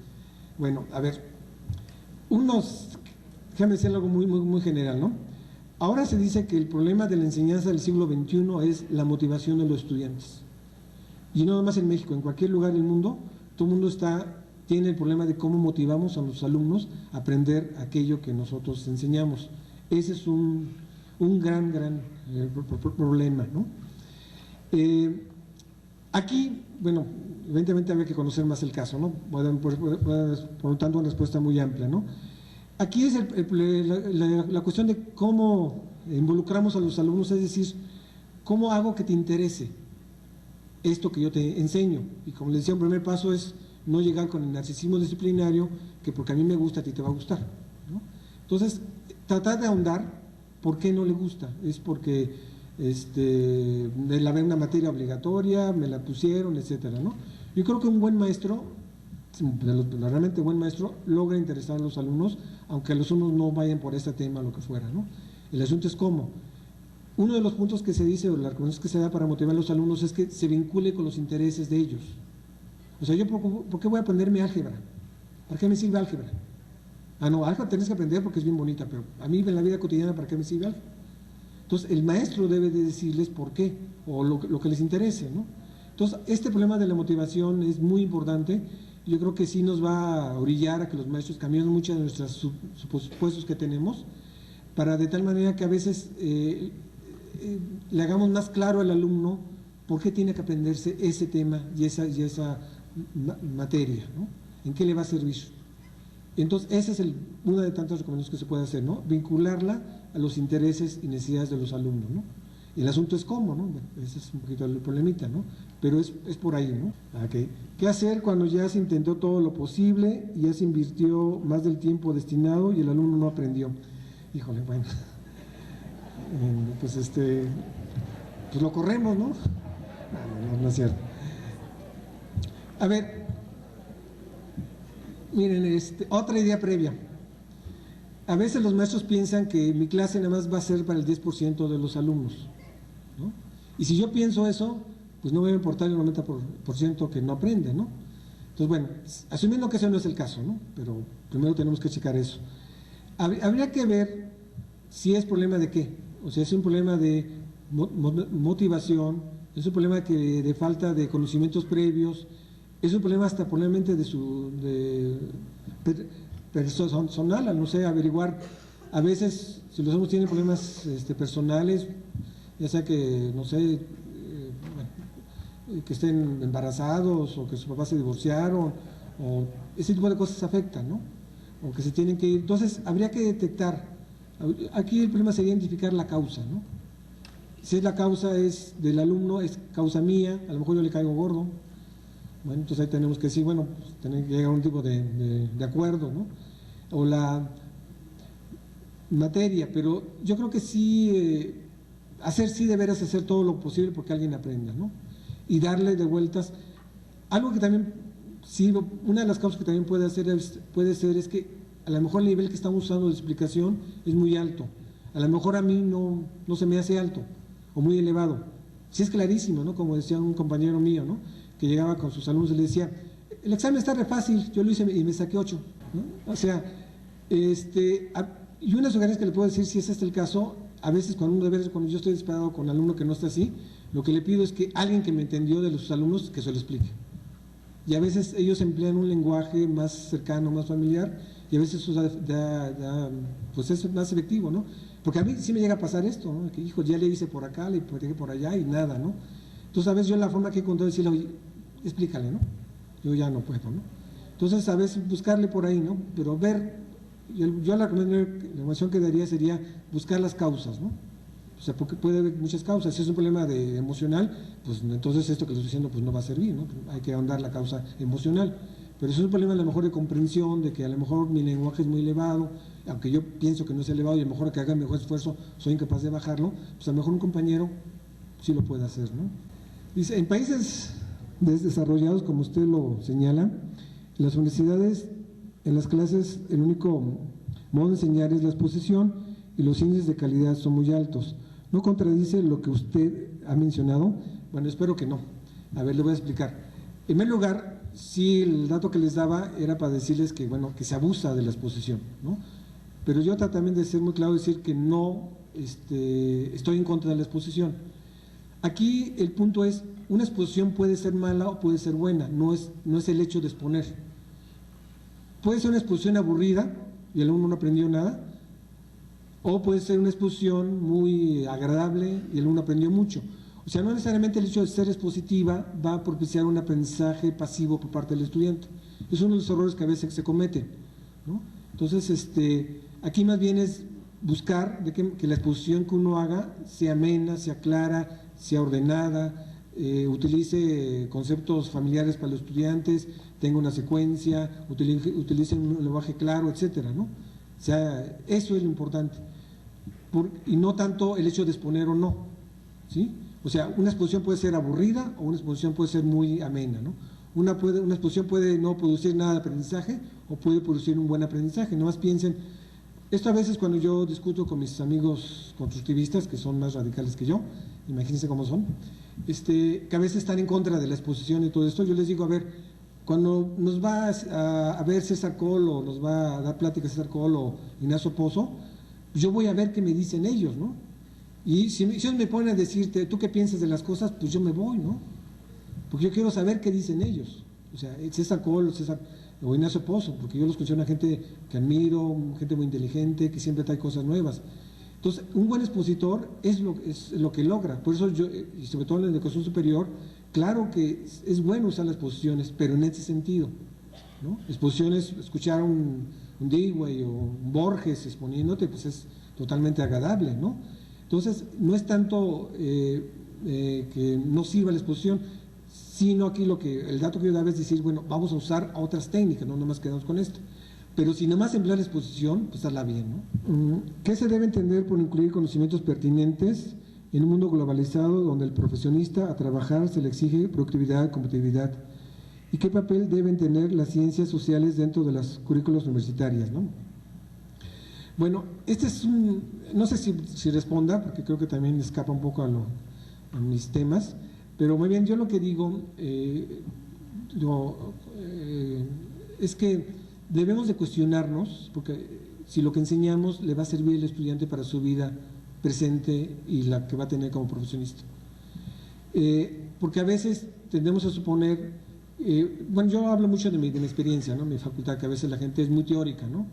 Bueno, a ver, déjame decir algo muy, muy, muy general, ¿no? Ahora se dice que el problema de la enseñanza del siglo XXI es la motivación de los estudiantes. Y no nada más en México, en cualquier lugar del mundo, todo el mundo tiene el problema de cómo motivamos a los alumnos a aprender aquello que nosotros enseñamos. Ese es un gran problema, ¿no? Aquí, bueno, evidentemente habría que conocer más el caso, ¿no? Por lo tanto, una respuesta muy amplia, ¿no? Aquí es la cuestión de cómo involucramos a los alumnos, es decir, cómo hago que te interese esto que yo te enseño. Y como les decía, un primer paso es no llegar con el narcisismo disciplinario, que porque a mí me gusta, a ti te va a gustar, ¿no? Entonces, tratar de ahondar por qué no le gusta. Es porque me la ven una materia obligatoria, me la pusieron, etcétera, ¿no? Yo creo que un buen maestro, realmente buen maestro, logra interesar a los alumnos, aunque los alumnos no vayan por este tema o lo que fuera, ¿no? El asunto es cómo. Uno de los puntos que se dice, o la recomendación que se da para motivar a los alumnos, es que se vincule con los intereses de ellos. O sea, ¿por qué voy a aprenderme álgebra? ¿Para qué me sirve álgebra? No, álgebra tenés que aprender porque es bien bonita, pero a mí en la vida cotidiana, ¿para qué me sirve álgebra? Entonces, el maestro debe de decirles por qué, o lo que les interese, ¿no? Entonces, este problema de la motivación es muy importante. Yo creo que sí nos va a orillar a que los maestros cambien muchas de nuestros supuestos que tenemos, para de tal manera que a veces le hagamos más claro al alumno por qué tiene que aprenderse ese tema y esa materia, ¿no? ¿En qué le va a servir? Entonces, esa es una de tantas recomendaciones que se puede hacer, ¿no? Vincularla a los intereses y necesidades de los alumnos, ¿no? Y el asunto es cómo, ¿no? Bueno, ese es un poquito el problemita, ¿no? Pero es por ahí, ¿no? Okay. ¿Qué hacer cuando ya se intentó todo lo posible y ya se invirtió más del tiempo destinado y el alumno no aprendió? Híjole, bueno. Pues pues lo corremos, ¿no? No es cierto. A ver, miren, otra idea previa. A veces los maestros piensan que mi clase nada más va a ser para el 10% de los alumnos, ¿no? Y si yo pienso eso, pues no me va a importar el 90% que no aprende, ¿no? Entonces, bueno, asumiendo que ese no es el caso, ¿no? Pero primero tenemos que checar eso. Habría que ver si es problema de qué. O sea, es un problema de motivación, es un problema de falta de conocimientos previos, es un problema hasta probablemente personal, no sé, averiguar. A veces, si los alumnos tienen problemas personales, ya sea que, no sé, que estén embarazados o que sus papás se divorciaron, o ese tipo de cosas afectan, ¿no? O que se tienen que ir. Entonces, habría que detectar. Aquí el problema sería identificar la causa, ¿no? Si la causa es del alumno, es causa mía, a lo mejor yo le caigo gordo. Bueno, entonces ahí tenemos que decir, bueno, pues tener que llegar a un tipo de acuerdo, ¿no? O la materia, pero yo creo que sí, sí de veras hacer todo lo posible porque alguien aprenda, ¿no? Y darle de vueltas. Algo que también, sí, una de las causas que también puede ser es que a lo mejor el nivel que estamos usando de explicación es muy alto. A lo mejor a mí no se me hace alto o muy elevado. Sí es clarísimo, ¿no? Como decía un compañero mío, ¿no? Que llegaba con sus alumnos y le decía, el examen está re fácil, yo lo hice y me saqué 8, ¿no? O sea, y una sugerencia que le puedo decir, si ese es el caso, a veces cuando yo estoy desesperado con un alumno que no está así, lo que le pido es que alguien que me entendió de sus alumnos, que se lo explique. Y a veces ellos emplean un lenguaje más cercano, más familiar, y a veces eso pues es más efectivo, ¿no? Porque a mí sí me llega a pasar esto, ¿no? Que hijo, ya le hice por acá, le hice por allá y nada, ¿no? Entonces a veces yo la forma que he encontrado es decirle, oye, explícale, ¿no? Yo ya no puedo, ¿no? Entonces a veces buscarle por ahí, ¿no? Pero ver, yo la recomendación que daría sería buscar las causas, ¿no? O sea, porque puede haber muchas causas. Si es un problema emocional, pues entonces esto que le estoy diciendo pues no va a servir, ¿no? Hay que ahondar la causa emocional. Pero si es un problema a lo mejor de comprensión, de que a lo mejor mi lenguaje es muy elevado, aunque yo pienso que no es elevado y a lo mejor que haga mejor esfuerzo soy incapaz de bajarlo, pues a lo mejor un compañero sí lo puede hacer, ¿no? Dice, en países desarrollados, como usted lo señala, en las universidades, en las clases, el único modo de enseñar es la exposición y los índices de calidad son muy altos. ¿No contradice lo que usted ha mencionado? Bueno, espero que no. A ver, le voy a explicar. En primer lugar, sí, el dato que les daba era para decirles que, bueno, que se abusa de la exposición, ¿no? Pero yo trato también de ser muy claro, decir que no estoy en contra de la exposición. Aquí el punto es, una exposición puede ser mala o puede ser buena, no es el hecho de exponer. Puede ser una exposición aburrida y el alumno no aprendió nada, o puede ser una exposición muy agradable y el alumno aprendió mucho. O sea, no necesariamente el hecho de ser expositiva va a propiciar un aprendizaje pasivo por parte del estudiante. Es uno de los errores que a veces se cometen, ¿no? Entonces, aquí más bien es buscar que la exposición que uno haga sea amena, sea clara, sea ordenada, utilice conceptos familiares para los estudiantes, tenga una secuencia, utilice un lenguaje claro, etcétera, ¿no? O sea, eso es lo importante. Y no tanto el hecho de exponer o no, ¿sí? O sea, una exposición puede ser aburrida o una exposición puede ser muy amena, ¿no? Una exposición puede no producir nada de aprendizaje o puede producir un buen aprendizaje. Nomás piensen, esto a veces cuando yo discuto con mis amigos constructivistas, que son más radicales que yo, imagínense cómo son, que a veces están en contra de la exposición y todo esto, yo les digo, a ver, cuando nos va a ver César Coll o nos va a dar pláticas César Coll o Ignacio Pozo, yo voy a ver qué me dicen ellos, ¿no? Y si ellos me ponen a decirte, ¿tú qué piensas de las cosas? Pues yo me voy, ¿no? Porque yo quiero saber qué dicen ellos. O sea, César Coll o Ignacio Pozo, porque yo los considero una gente que admiro, gente muy inteligente, que siempre trae cosas nuevas. Entonces, un buen expositor es lo que logra. Por eso yo, y sobre todo en la educación superior, claro que es bueno usar las exposiciones, pero en ese sentido, ¿no? Exposiciones, escuchar un Dewey o un Borges exponiéndote, pues es totalmente agradable, ¿no? Entonces, no es tanto que no sirva la exposición, sino aquí el dato que yo daba es decir, bueno, vamos a usar otras técnicas, no nomás quedamos con esto. Pero si nomás emplear la exposición, pues hazla bien, ¿no? ¿Qué se debe entender por incluir conocimientos pertinentes en un mundo globalizado donde el profesionista a trabajar se le exige productividad, competitividad? ¿Y qué papel deben tener las ciencias sociales dentro de las currículas universitarias, ¿no? Bueno, no sé si responda, porque creo que también escapa un poco a mis temas, pero muy bien, yo lo que digo es que debemos de cuestionarnos, porque si lo que enseñamos le va a servir al estudiante para su vida presente y la que va a tener como profesionista. Porque a veces tendemos a suponer, bueno, yo hablo mucho de mi experiencia, ¿no? Mi facultad, que a veces la gente es muy teórica, ¿no?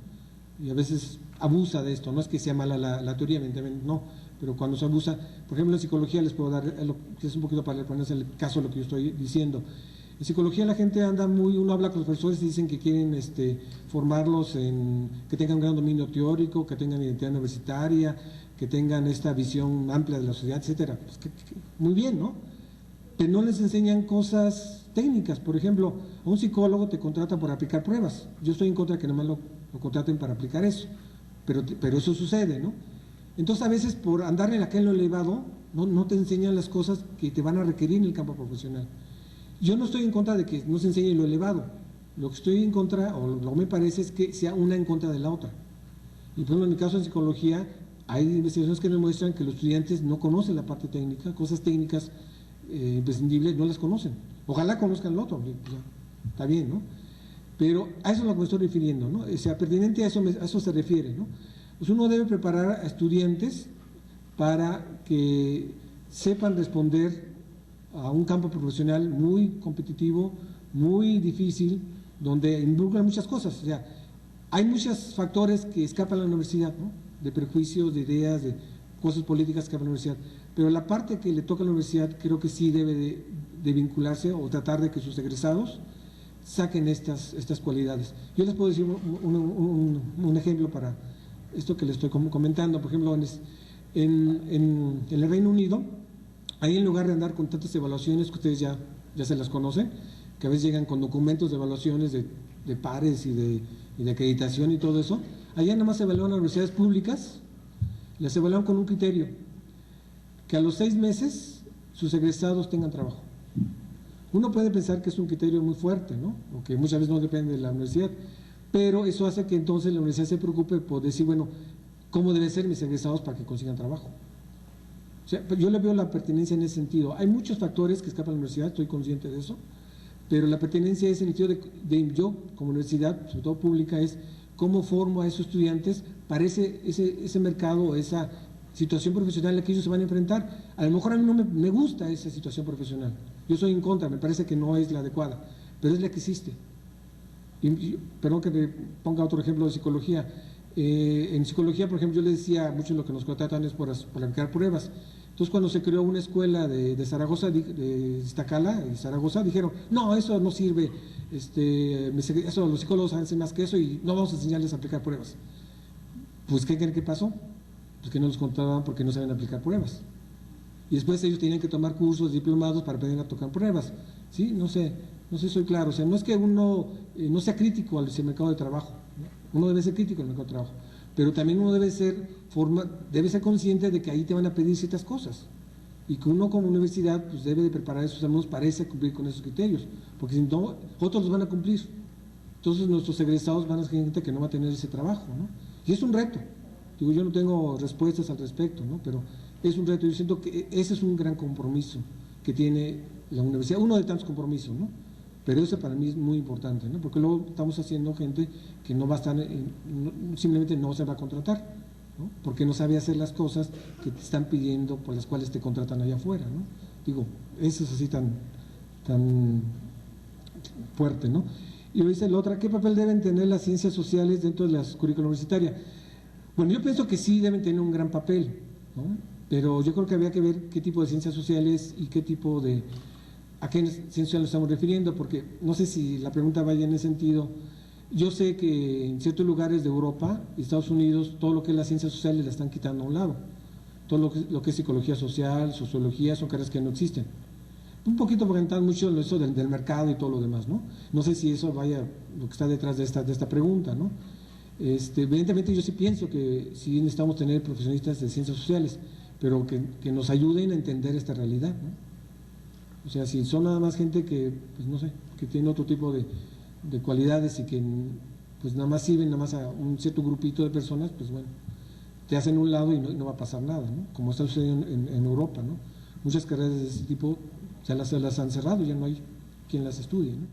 Y a veces abusa de esto, no es que sea mala la teoría, evidentemente no, pero cuando se abusa, por ejemplo en psicología les puedo dar, es un poquito para ponerse el caso de lo que yo estoy diciendo. En psicología la gente uno habla con los profesores y dicen que quieren formarlos que tengan un gran dominio teórico, que tengan identidad universitaria, que tengan esta visión amplia de la sociedad, etcétera. Pues muy bien, ¿no? Pero no les enseñan cosas técnicas. Por ejemplo, a un psicólogo te contrata por aplicar pruebas. Yo estoy en contra de que nomás lo contraten para aplicar eso, pero eso sucede, ¿no? Entonces a veces por andar en aquel elevado no te enseñan las cosas que te van a requerir en el campo profesional. Yo no estoy en contra de que no se enseñe lo elevado, lo que estoy en contra, o lo que me parece es que sea una en contra de la otra. Y por ejemplo en mi caso en psicología hay investigaciones que me muestran que los estudiantes no conocen la parte técnica, cosas técnicas imprescindibles no las conocen. Ojalá conozcan lo otro, ya, está bien, ¿no? Pero a eso es a lo que me estoy refiriendo, ¿no? O sea, pertinente a eso se refiere, ¿no? Pues uno debe preparar a estudiantes para que sepan responder a un campo profesional muy competitivo, muy difícil, donde involucran muchas cosas. O sea, hay muchos factores que escapan a la universidad, ¿no? de prejuicios, de ideas, de cosas políticas que hay en la universidad. Pero la parte que le toca a la universidad creo que sí debe de vincularse o tratar de que sus egresados saquen estas cualidades. Yo les puedo decir un ejemplo para esto que les estoy comentando. Por ejemplo, en el Reino Unido, ahí en lugar de andar con tantas evaluaciones que ustedes ya se las conocen, que a veces llegan con documentos de evaluaciones de pares y de acreditación y todo eso, allá nada más se evalúan las universidades públicas, las evalúan con un criterio, que a los 6 meses sus egresados tengan trabajo. Uno puede pensar que es un criterio muy fuerte, ¿no? O que muchas veces no depende de la universidad, pero eso hace que entonces la universidad se preocupe por decir, bueno, ¿cómo deben ser mis egresados para que consigan trabajo? O sea, yo le veo la pertinencia en ese sentido. Hay muchos factores que escapan a la universidad, estoy consciente de eso, pero la pertinencia es en el sentido de yo, como universidad, sobre todo pública, es cómo formo a esos estudiantes para ese mercado, esa situación profesional a la que ellos se van a enfrentar. A lo mejor a mí no me gusta esa situación profesional, yo soy en contra, me parece que no es la adecuada, pero es la que existe. Perdón que me ponga otro ejemplo de psicología. En psicología, por ejemplo, yo les decía, muchos lo que nos contratan es por aplicar pruebas. Entonces, cuando se creó una escuela de Zaragoza, de Iztacala y Zaragoza, dijeron, no, eso no sirve, eso los psicólogos hacen más que eso y no vamos a enseñarles a aplicar pruebas. Pues, ¿qué creen que pasó? Pues que no los contrataban porque no saben aplicar pruebas. Y después ellos tenían que tomar cursos, diplomados para aprender a tocar pruebas. ¿Sí? No sé, soy claro. O sea, no es que uno no sea crítico al mercado de trabajo, ¿no? Uno debe ser crítico al mercado de trabajo, pero también uno debe ser consciente de que ahí te van a pedir ciertas cosas y que uno como universidad pues debe de preparar a esos alumnos para cumplir con esos criterios, porque si no, otros los van a cumplir. Entonces nuestros egresados van a ser gente que no va a tener ese trabajo, ¿no? Y es un reto. Digo, yo no tengo respuestas al respecto, ¿no? Pero es un reto. Yo siento que ese es un gran compromiso que tiene la universidad, uno de tantos compromisos, ¿no? Pero eso para mí es muy importante, ¿no? Porque luego estamos haciendo gente que no va a estar, simplemente no se va a contratar, ¿no? Porque no sabe hacer las cosas que te están pidiendo, por las cuales te contratan allá afuera, ¿no? Digo, eso es así tan fuerte, ¿no? Y dice la otra, ¿qué papel deben tener las ciencias sociales dentro de las currículas universitarias? Bueno, yo pienso que sí deben tener un gran papel, ¿no? Pero yo creo que habría que ver qué tipo de ciencias sociales y qué tipo de... ¿A qué ciencias sociales nos estamos refiriendo? Porque no sé si la pregunta vaya en ese sentido. Yo sé que en ciertos lugares de Europa y Estados Unidos todo lo que es las ciencias sociales la están quitando a un lado. Todo lo que es psicología social, sociología, son carreras que no existen. Un poquito porque están mucho en eso del mercado y todo lo demás, ¿no? No sé si eso vaya lo que está detrás de esta pregunta, ¿no? Evidentemente yo sí pienso que sí necesitamos tener profesionistas de ciencias sociales, pero que nos ayuden a entender esta realidad, ¿no? O sea, si son nada más gente que, pues no sé, que tiene otro tipo de cualidades y que pues nada más sirven nada más a un cierto grupito de personas, pues bueno, te hacen un lado y no va a pasar nada, ¿no? Como está sucediendo en Europa, ¿no? Muchas carreras de ese tipo se las han cerrado, ya no hay quien las estudie, ¿no?